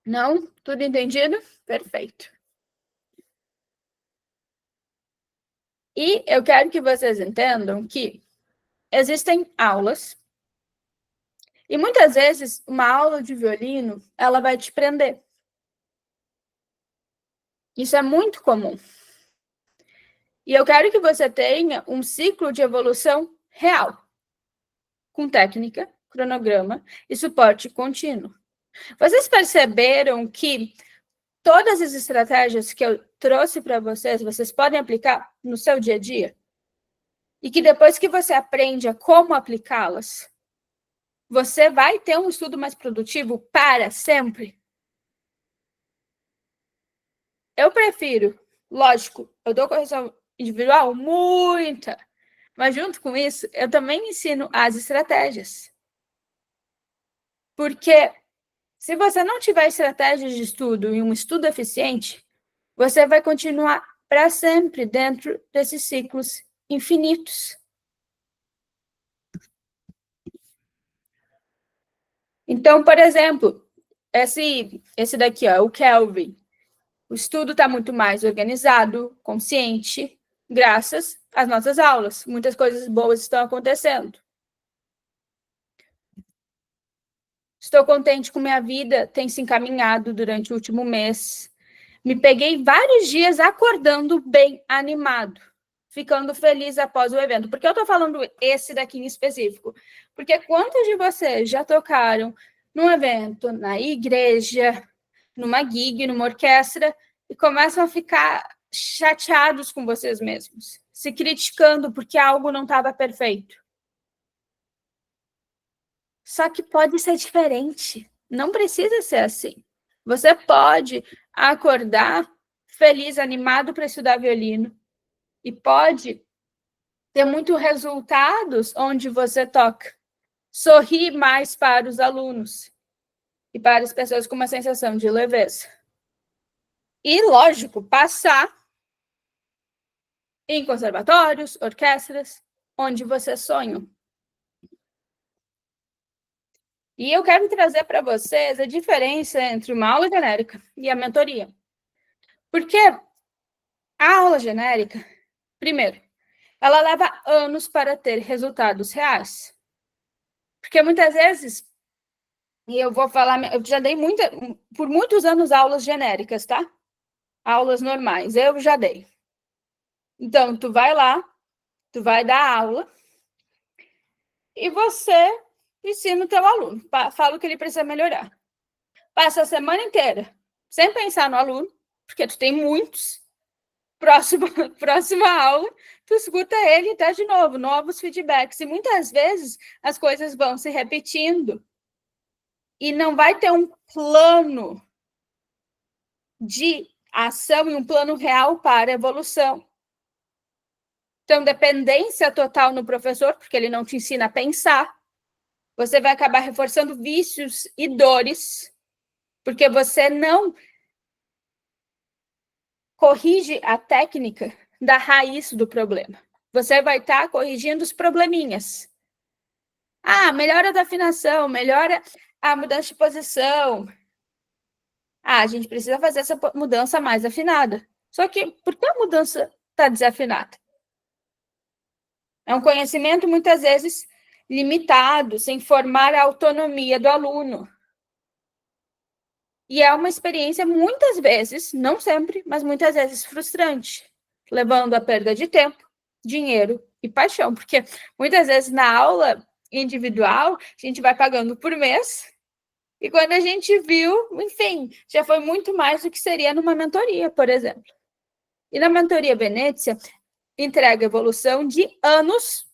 Não? Tudo entendido? Perfeito. E eu quero que vocês entendam que existem aulas, e muitas vezes uma aula de violino, ela vai te prender. Isso é muito comum. E eu quero que você tenha um ciclo de evolução real, com técnica, cronograma e suporte contínuo. Vocês perceberam que todas as estratégias que eu trouxe para vocês, vocês podem aplicar no seu dia a dia? E que depois que você aprende a como aplicá-las, você vai ter um estudo mais produtivo para sempre? Eu prefiro, lógico, eu dou correção individual, muita, mas junto com isso, eu também ensino as estratégias. Porque se você não tiver estratégias de estudo e um estudo eficiente, você vai continuar para sempre dentro desses ciclos infinitos. Então, por exemplo, esse daqui, ó, o Kelvin, o estudo está muito mais organizado, consciente, graças às nossas aulas. Muitas coisas boas estão acontecendo. Estou contente com minha vida, tem se encaminhado durante o último mês. Me peguei vários dias acordando bem animado, ficando feliz após o evento. Por que eu estou falando esse daqui em específico? Porque quantos de vocês já tocaram num evento, na igreja, numa gig, numa orquestra, e começam a ficar chateados com vocês mesmos, se criticando porque algo não estava perfeito? Só que pode ser diferente. Não precisa ser assim. Você pode acordar feliz, animado para estudar violino. E pode ter muitos resultados onde você toca. Sorrir mais para os alunos e para as pessoas com uma sensação de leveza. E, lógico, passar em conservatórios, orquestras, onde você sonha. E eu quero trazer para vocês a diferença entre uma aula genérica e a mentoria. Porque a aula genérica, primeiro, ela leva anos para ter resultados reais. Porque muitas vezes, e eu vou falar, eu já dei por muitos anos aulas genéricas, tá? Aulas normais, eu já dei. Então, tu vai lá, tu vai dar aula e você ensina o teu aluno, fala o que ele precisa melhorar. Passa a semana inteira sem pensar no aluno, porque tu tem muitos. Próxima aula, tu escuta ele e dá de novo, novos feedbacks. E muitas vezes as coisas vão se repetindo. E não vai ter um plano de ação e um plano real para a evolução. Então, dependência total no professor, porque ele não te ensina a pensar. Você vai acabar reforçando vícios e dores, Porque você não corrige a técnica da raiz do problema. Você vai estar corrigindo os probleminhas. Melhora da afinação, melhora a mudança de posição. A gente precisa fazer essa mudança mais afinada. Só que, por que a mudança está desafinada? É um conhecimento, muitas vezes, limitado, sem formar a autonomia do aluno. E é uma experiência, muitas vezes, não sempre, mas muitas vezes frustrante, levando à perda de tempo, dinheiro e paixão. Porque, muitas vezes, na aula individual, a gente vai pagando por mês, e quando a gente viu, enfim, já foi muito mais do que seria numa mentoria, por exemplo. E na mentoria Benetia, entrega evolução de anos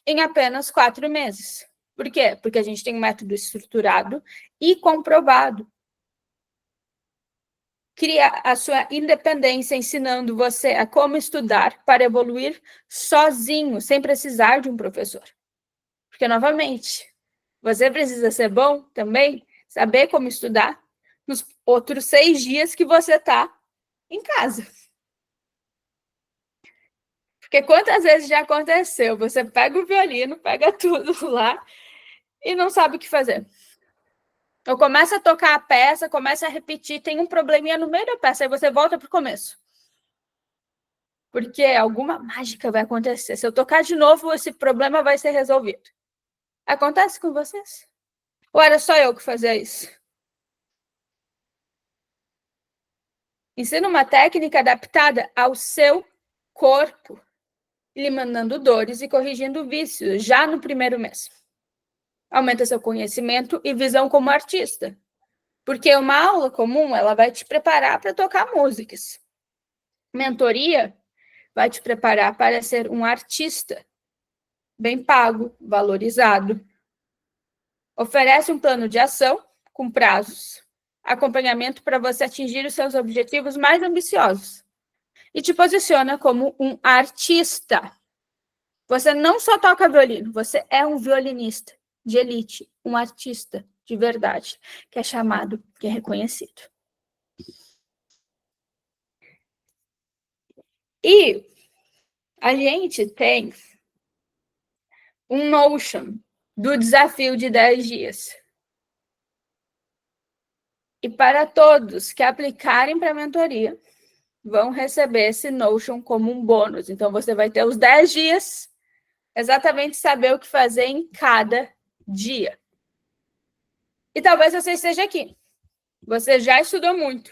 em apenas 4 meses. Por quê? Porque a gente tem um método estruturado e comprovado. Cria a sua independência, ensinando você a como estudar para evoluir sozinho, sem precisar de um professor. Porque, novamente, você precisa ser bom também, saber como estudar nos outros 6 dias que você está em casa. Porque quantas vezes já aconteceu? Você pega o violino, pega tudo lá e não sabe o que fazer. Ou começa a tocar a peça, começa a repetir, tem um probleminha no meio da peça, aí você volta para o começo. Porque alguma mágica vai acontecer. Se eu tocar de novo, esse problema vai ser resolvido. Acontece com vocês? Ou era só eu que fazia isso? Ensina uma técnica adaptada ao seu corpo, eliminando dores e corrigindo vícios já no primeiro mês. Aumenta seu conhecimento e visão como artista. Porque uma aula comum, ela vai te preparar para tocar músicas. Mentoria vai te preparar para ser um artista bem pago, valorizado. Oferece um plano de ação com prazos, acompanhamento para você atingir os seus objetivos mais ambiciosos. E te posiciona como um artista. Você não só toca violino, você é um violinista de elite, um artista de verdade, que é chamado, que é reconhecido. E a gente tem um Notion do desafio de 10 dias. E para todos que aplicarem para a mentoria, vão receber esse Notion como um bônus. Então, você vai ter os 10 dias, exatamente saber o que fazer em cada dia. E talvez você esteja aqui. Você já estudou muito,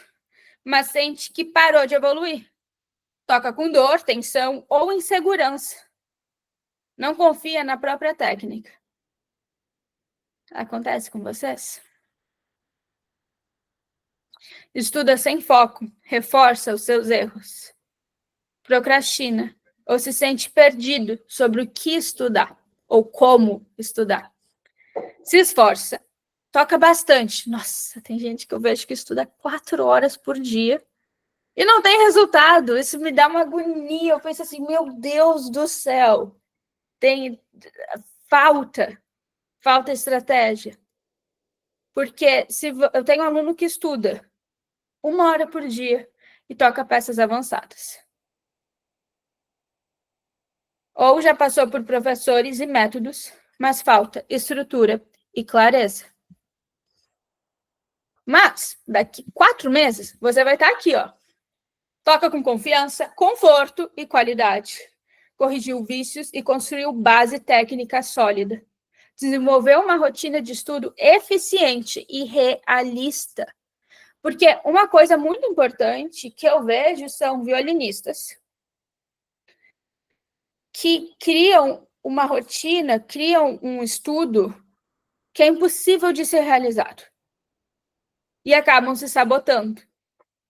mas sente que parou de evoluir. Toca com dor, tensão ou insegurança. Não confia na própria técnica. Acontece com vocês? Estuda sem foco, reforça os seus erros. Procrastina ou se sente perdido sobre o que estudar ou como estudar. Se esforça, toca bastante. Nossa, tem gente que eu vejo que estuda 4 horas por dia e não tem resultado. Isso me dá uma agonia. Eu penso assim, meu Deus do céu. Tem falta estratégia. Porque se eu tenho um aluno que estuda 1 hora por dia e toca peças avançadas. Ou já passou por professores e métodos, mas falta estrutura e clareza. Mas, daqui 4 meses, você vai estar aqui, ó. Toca com confiança, conforto e qualidade. Corrigiu vícios e construiu base técnica sólida. Desenvolveu uma rotina de estudo eficiente e realista. Porque uma coisa muito importante que eu vejo são violinistas que criam uma rotina, criam um estudo que é impossível de ser realizado. E acabam se sabotando.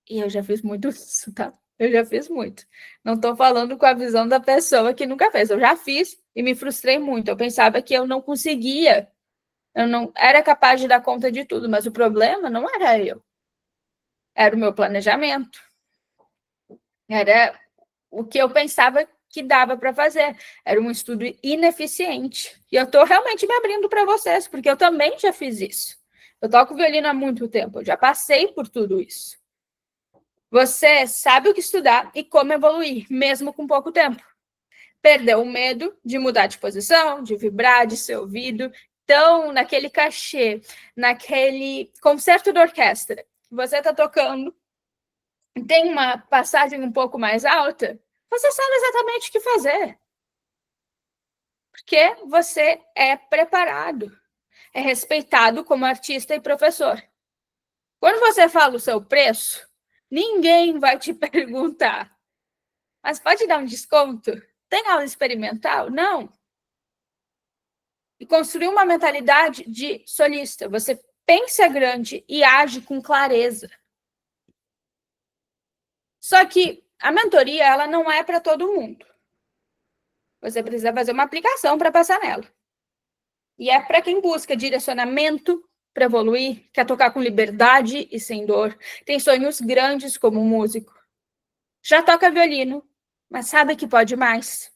E eu já fiz muito isso, tá? Eu já fiz muito. Não estou falando com a visão da pessoa que nunca fez. Eu já fiz e me frustrei muito. Eu pensava que eu não conseguia. Eu não era capaz de dar conta de tudo. Mas o problema não era eu. Era o meu planejamento. Era o que eu pensava que dava para fazer. Era um estudo ineficiente. E eu estou realmente me abrindo para vocês, porque eu também já fiz isso. Eu toco violino há muito tempo, eu já passei por tudo isso. Você sabe o que estudar e como evoluir, mesmo com pouco tempo. Perdeu o medo de mudar de posição, de vibrar, de ser ouvido. Então, naquele cachê, naquele concerto de orquestra, você está tocando, tem uma passagem um pouco mais alta, você sabe exatamente o que fazer. Porque você é preparado, é respeitado como artista e professor. Quando você fala o seu preço, ninguém vai te perguntar, mas pode dar um desconto? Tem aula experimental? Não. E construir uma mentalidade de solista. Você pensa grande e age com clareza. Só que a mentoria, ela não é para todo mundo. Você precisa fazer uma aplicação para passar nela. E é para quem busca direcionamento para evoluir, quer tocar com liberdade e sem dor, tem sonhos grandes como músico. Já toca violino, mas sabe que pode mais.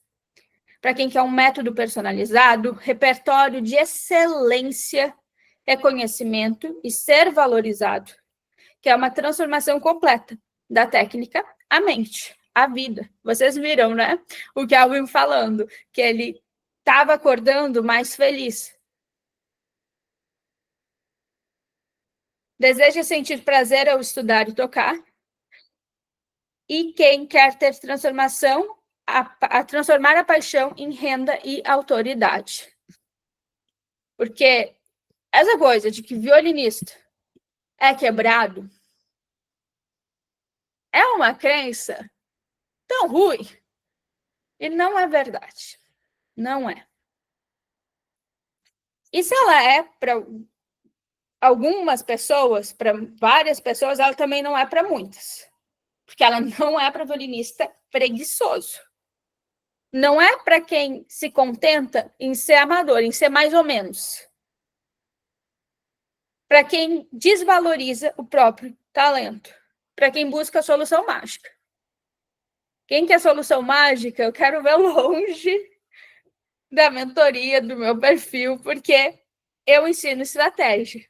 Para quem quer um método personalizado, repertório de excelência, reconhecimento e ser valorizado, que é uma transformação completa da técnica à mente, à vida. Vocês viram, né? O Kelvin falando, que ele estava acordando mais feliz. Deseja sentir prazer ao estudar e tocar. E quem quer ter transformação, a transformar a paixão em renda e autoridade. Porque essa coisa de que violinista é quebrado é uma crença tão ruim. E não é verdade. Não é. E se ela é para algumas pessoas, para várias pessoas, ela também não é para muitas. Porque ela não é para violinista preguiçoso. Não é para quem se contenta em ser amador, em ser mais ou menos. Para quem desvaloriza o próprio talento. Para quem busca a solução mágica. Quem quer solução mágica, eu quero ver longe da mentoria, do meu perfil, porque eu ensino estratégia,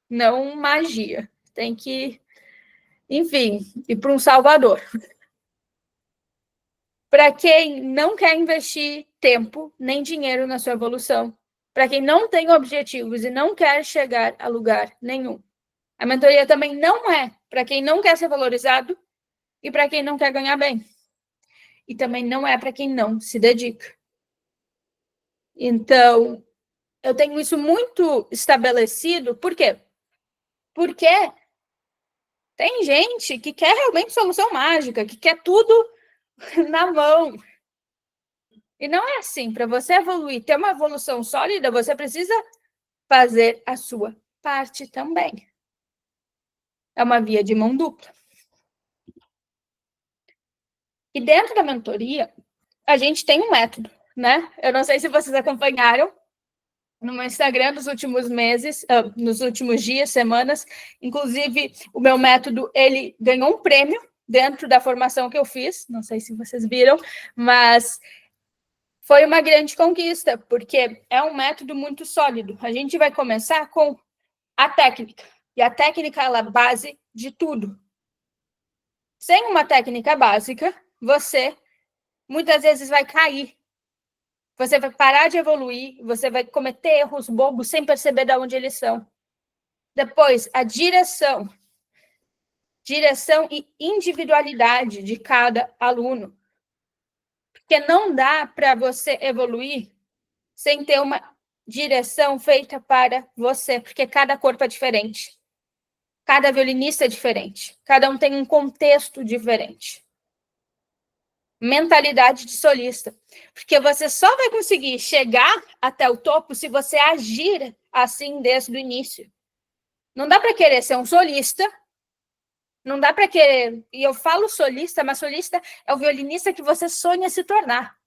não magia. Tem que, enfim, ir para um salvador. Para quem não quer investir tempo nem dinheiro na sua evolução, para quem não tem objetivos e não quer chegar a lugar nenhum. A mentoria também não é para quem não quer ser valorizado e para quem não quer ganhar bem. E também não é para quem não se dedica. Então, eu tenho isso muito estabelecido. Por quê? Porque tem gente que quer realmente solução mágica, que quer tudo na mão. E não é assim. Para você evoluir, ter uma evolução sólida, você precisa fazer a sua parte também. É uma via de mão dupla. E dentro da mentoria, a gente tem um método, né? Eu não sei se vocês acompanharam no meu Instagram nos últimos meses, nos últimos dias, semanas. Inclusive, o meu método, ele ganhou um prêmio dentro da formação que eu fiz. Não sei se vocês viram, mas foi uma grande conquista, porque é um método muito sólido. A gente vai começar com a técnica. E a técnica, ela é a base de tudo. Sem uma técnica básica, você muitas vezes vai cair. Você vai parar de evoluir, você vai cometer erros bobos sem perceber de onde eles são. Depois, a direção e individualidade de cada aluno. Porque não dá para você evoluir sem ter uma direção feita para você, porque cada corpo é diferente. Cada violinista é diferente. Cada um tem um contexto diferente. Mentalidade de solista. Porque você só vai conseguir chegar até o topo se você agir assim desde o início. Não dá para querer ser um solista. Não dá para querer... E eu falo solista, mas solista é o violinista que você sonha se tornar.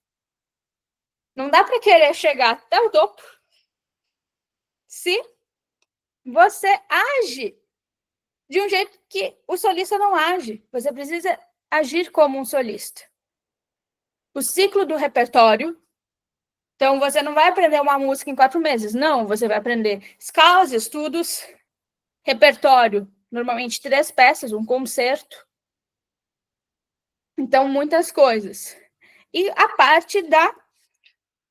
Não dá para querer chegar até o topo se você age de um jeito que o solista não age. Você precisa agir como um solista. O ciclo do repertório. Então, você não vai aprender uma música em 4 meses. Não, você vai aprender escalas, estudos, Repertório, normalmente 3 peças, um concerto. Então, muitas coisas. E a parte da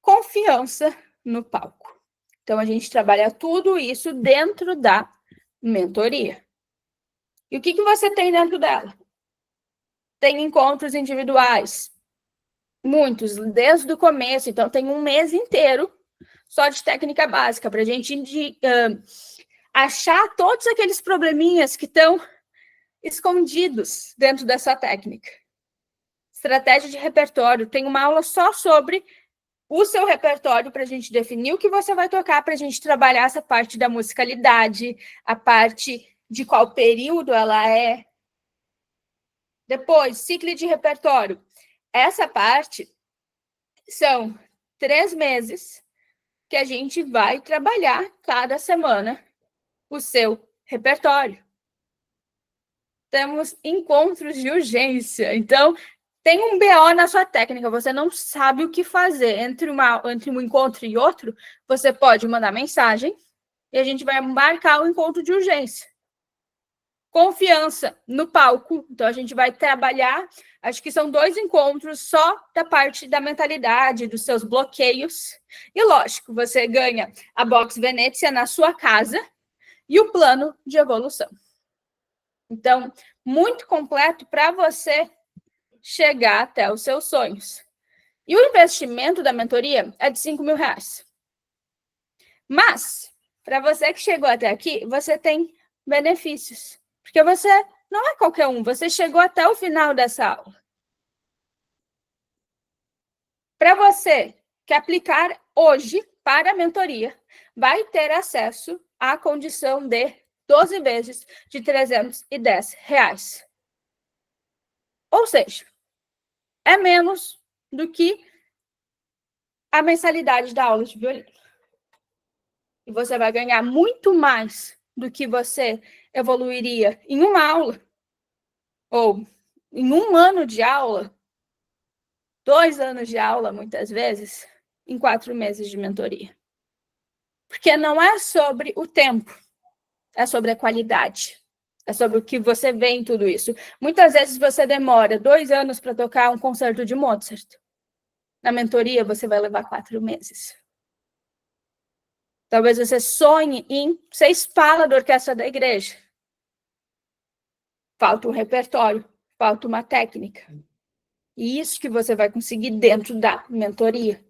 confiança no palco. Então, a gente trabalha tudo isso dentro da mentoria. E o que você tem dentro dela? Tem encontros individuais, muitos, desde o começo. Então, tem um mês inteiro só de técnica básica, para a gente achar todos aqueles probleminhas que estão escondidos dentro dessa técnica. Estratégia de repertório, tem uma aula só sobre o seu repertório para a gente definir o que você vai tocar, para a gente trabalhar essa parte da musicalidade, a parte de qual período ela é. Depois, ciclo de repertório. Essa parte são 3 meses que a gente vai trabalhar cada semana o seu repertório. Temos encontros de urgência. Então, tem um BO na sua técnica, você não sabe o que fazer entre um encontro e outro, você pode mandar mensagem e a gente vai marcar o encontro de urgência. Confiança no palco. Então, a gente vai trabalhar, acho que são 2 encontros só da parte da mentalidade, dos seus bloqueios. E, lógico, você ganha a Box Venezia na sua casa e o plano de evolução. Então, muito completo para você chegar até os seus sonhos. E o investimento da mentoria é de R$5.000. Mas, para você que chegou até aqui, você tem benefícios. Porque você não é qualquer um, você chegou até o final dessa aula. Para você que aplicar hoje para a mentoria, vai ter acesso à condição de 12 vezes de R$310. Ou seja, é menos do que a mensalidade da aula de violino. E você vai ganhar muito mais do que você evoluiria em uma aula, ou em 1 ano de aula, 2 anos de aula, muitas vezes, em 4 meses de mentoria. Porque não é sobre o tempo, é sobre a qualidade. É sobre o que você vê em tudo isso. Muitas vezes você demora 2 anos para tocar um concerto de Mozart. Na mentoria, você vai levar 4 meses. Talvez você sonhe em ser espala da orquestra da igreja. Falta um repertório, falta uma técnica. E isso que você vai conseguir dentro da mentoria.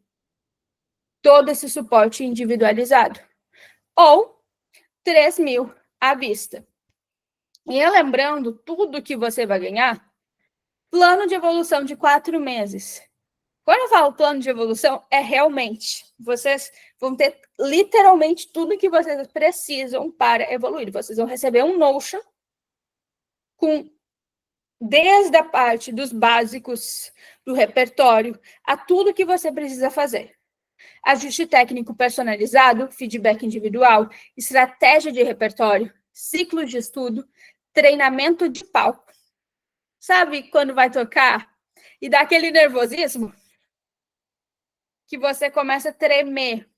Todo esse suporte individualizado. Ou 3.000 à vista. E lembrando tudo que você vai ganhar, plano de evolução de 4 meses. Quando eu falo plano de evolução, é realmente, vocês vão ter literalmente tudo que vocês precisam para evoluir. Vocês vão receber um Notion com desde a parte dos básicos do repertório a tudo que você precisa fazer. Ajuste técnico personalizado, feedback individual, estratégia de repertório, ciclo de estudo, treinamento de palco. Sabe quando vai tocar e dá aquele nervosismo? Que você começa a tremer,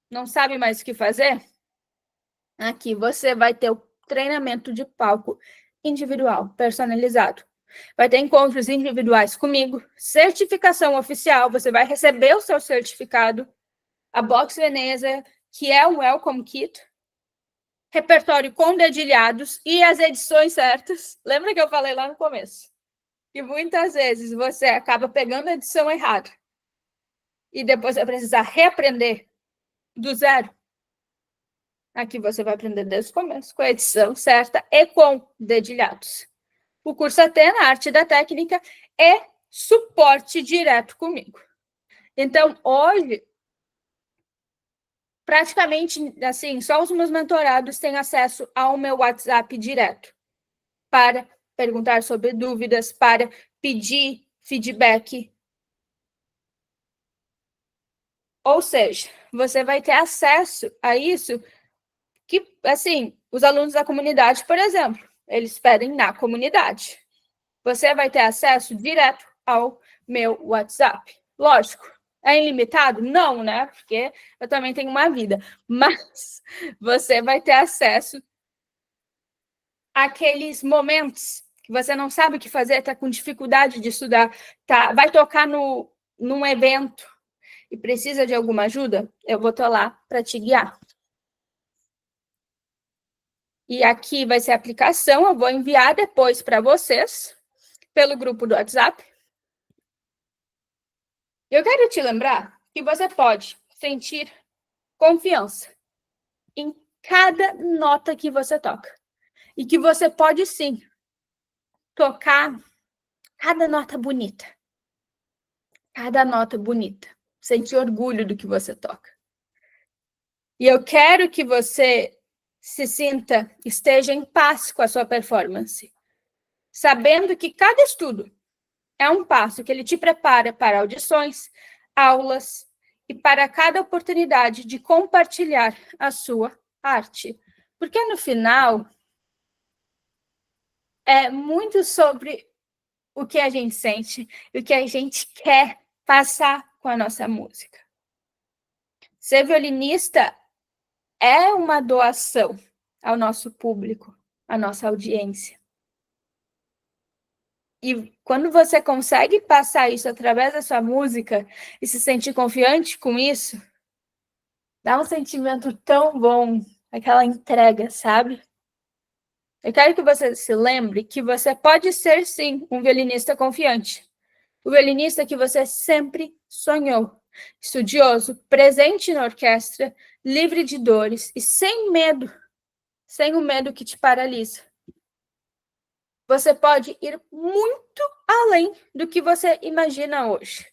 não sabe mais o que fazer? Aqui você vai ter o treinamento de palco individual, personalizado. Vai ter encontros individuais comigo, certificação oficial, você vai receber o seu certificado, a Box Venezia, que é o Welcome Kit, repertório com dedilhados e as edições certas. Lembra que eu falei lá no começo? Que muitas vezes você acaba pegando a edição errada e depois vai precisar reaprender do zero. Aqui você vai aprender desde o começo, com a edição certa e com dedilhados. O curso Atena, Arte da Técnica, é suporte direto comigo. Então, hoje, praticamente, assim, só os meus mentorados têm acesso ao meu WhatsApp direto para perguntar sobre dúvidas, para pedir feedback. Ou seja, você vai ter acesso a isso que, assim, os alunos da comunidade, por exemplo, eles pedem na comunidade. Você vai ter acesso direto ao meu WhatsApp. Lógico, é ilimitado? Não, né? Porque eu também tenho uma vida. Mas você vai ter acesso aqueles momentos que você não sabe o que fazer, está com dificuldade de estudar, vai tocar num evento e precisa de alguma ajuda, eu vou estar lá para te guiar. E aqui vai ser a aplicação, eu vou enviar depois para vocês, pelo grupo do WhatsApp. Eu quero te lembrar que você pode sentir confiança em cada nota que você toca. E que você pode, sim, tocar cada nota bonita. Cada nota bonita. Sentir orgulho do que você toca. E eu quero que você se sinta, esteja em paz com a sua performance. Sabendo que cada estudo é um passo que ele te prepara para audições, aulas e para cada oportunidade de compartilhar a sua arte. Porque no final, é muito sobre o que a gente sente e o que a gente quer passar com a nossa música. Ser violinista é uma doação ao nosso público, à nossa audiência. E quando você consegue passar isso através da sua música e se sentir confiante com isso, dá um sentimento tão bom, aquela entrega, sabe? Eu quero que você se lembre que você pode ser, sim, um violinista confiante. O violinista que você sempre sonhou. Estudioso, presente na orquestra, livre de dores e sem medo. Sem o medo que te paralisa. Você pode ir muito além do que você imagina hoje.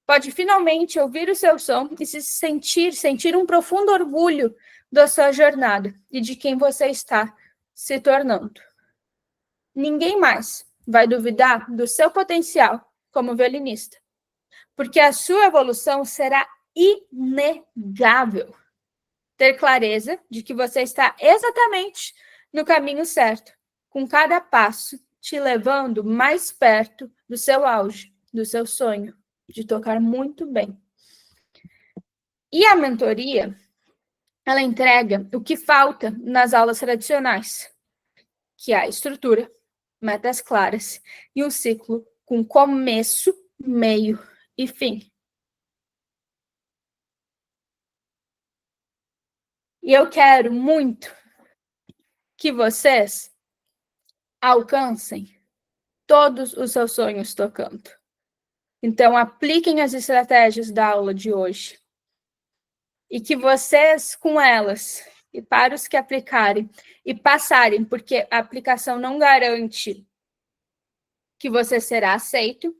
Pode finalmente ouvir o seu som e se sentir um profundo orgulho da sua jornada e de quem você está se tornando. Ninguém mais vai duvidar do seu potencial como violinista, porque a sua evolução será inegável. Ter clareza de que você está exatamente no caminho certo, com cada passo te levando mais perto do seu auge, do seu sonho, de tocar muito bem. E a mentoria, ela entrega o que falta nas aulas tradicionais, que é a estrutura, metas claras e um ciclo com começo, meio e fim. E eu quero muito que vocês alcancem todos os seus sonhos tocando. Então, apliquem as estratégias da aula de hoje. E que vocês, com elas, e para os que aplicarem e passarem, porque a aplicação não garante que você será aceito.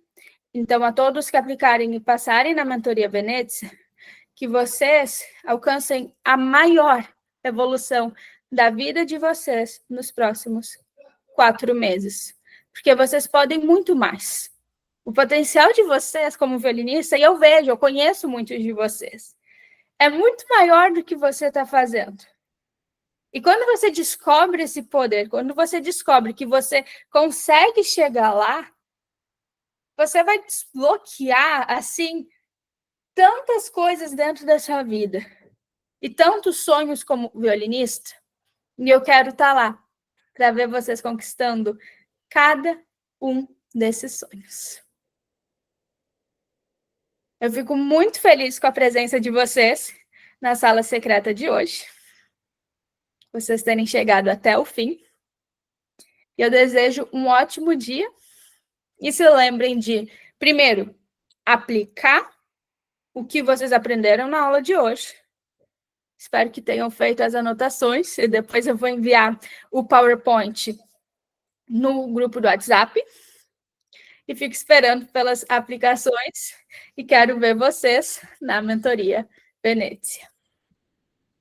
Então, a todos que aplicarem e passarem na mentoria Venezia, que vocês alcancem a maior evolução da vida de vocês nos próximos 4 meses. Porque vocês podem muito mais. O potencial de vocês como violinista, e eu conheço muitos de vocês, é muito maior do que você está fazendo. E quando você descobre esse poder, quando você descobre que você consegue chegar lá, você vai desbloquear, assim, tantas coisas dentro da sua vida. E tantos sonhos como violinista. E eu quero estar lá para ver vocês conquistando cada um desses sonhos. Eu fico muito feliz com a presença de vocês na sala secreta de hoje. Vocês terem chegado até o fim. E eu desejo um ótimo dia. E se lembrem de, primeiro, aplicar o que vocês aprenderam na aula de hoje. Espero que tenham feito as anotações. E depois eu vou enviar o PowerPoint no grupo do WhatsApp. E fico esperando pelas aplicações. E quero ver vocês na mentoria Venezia.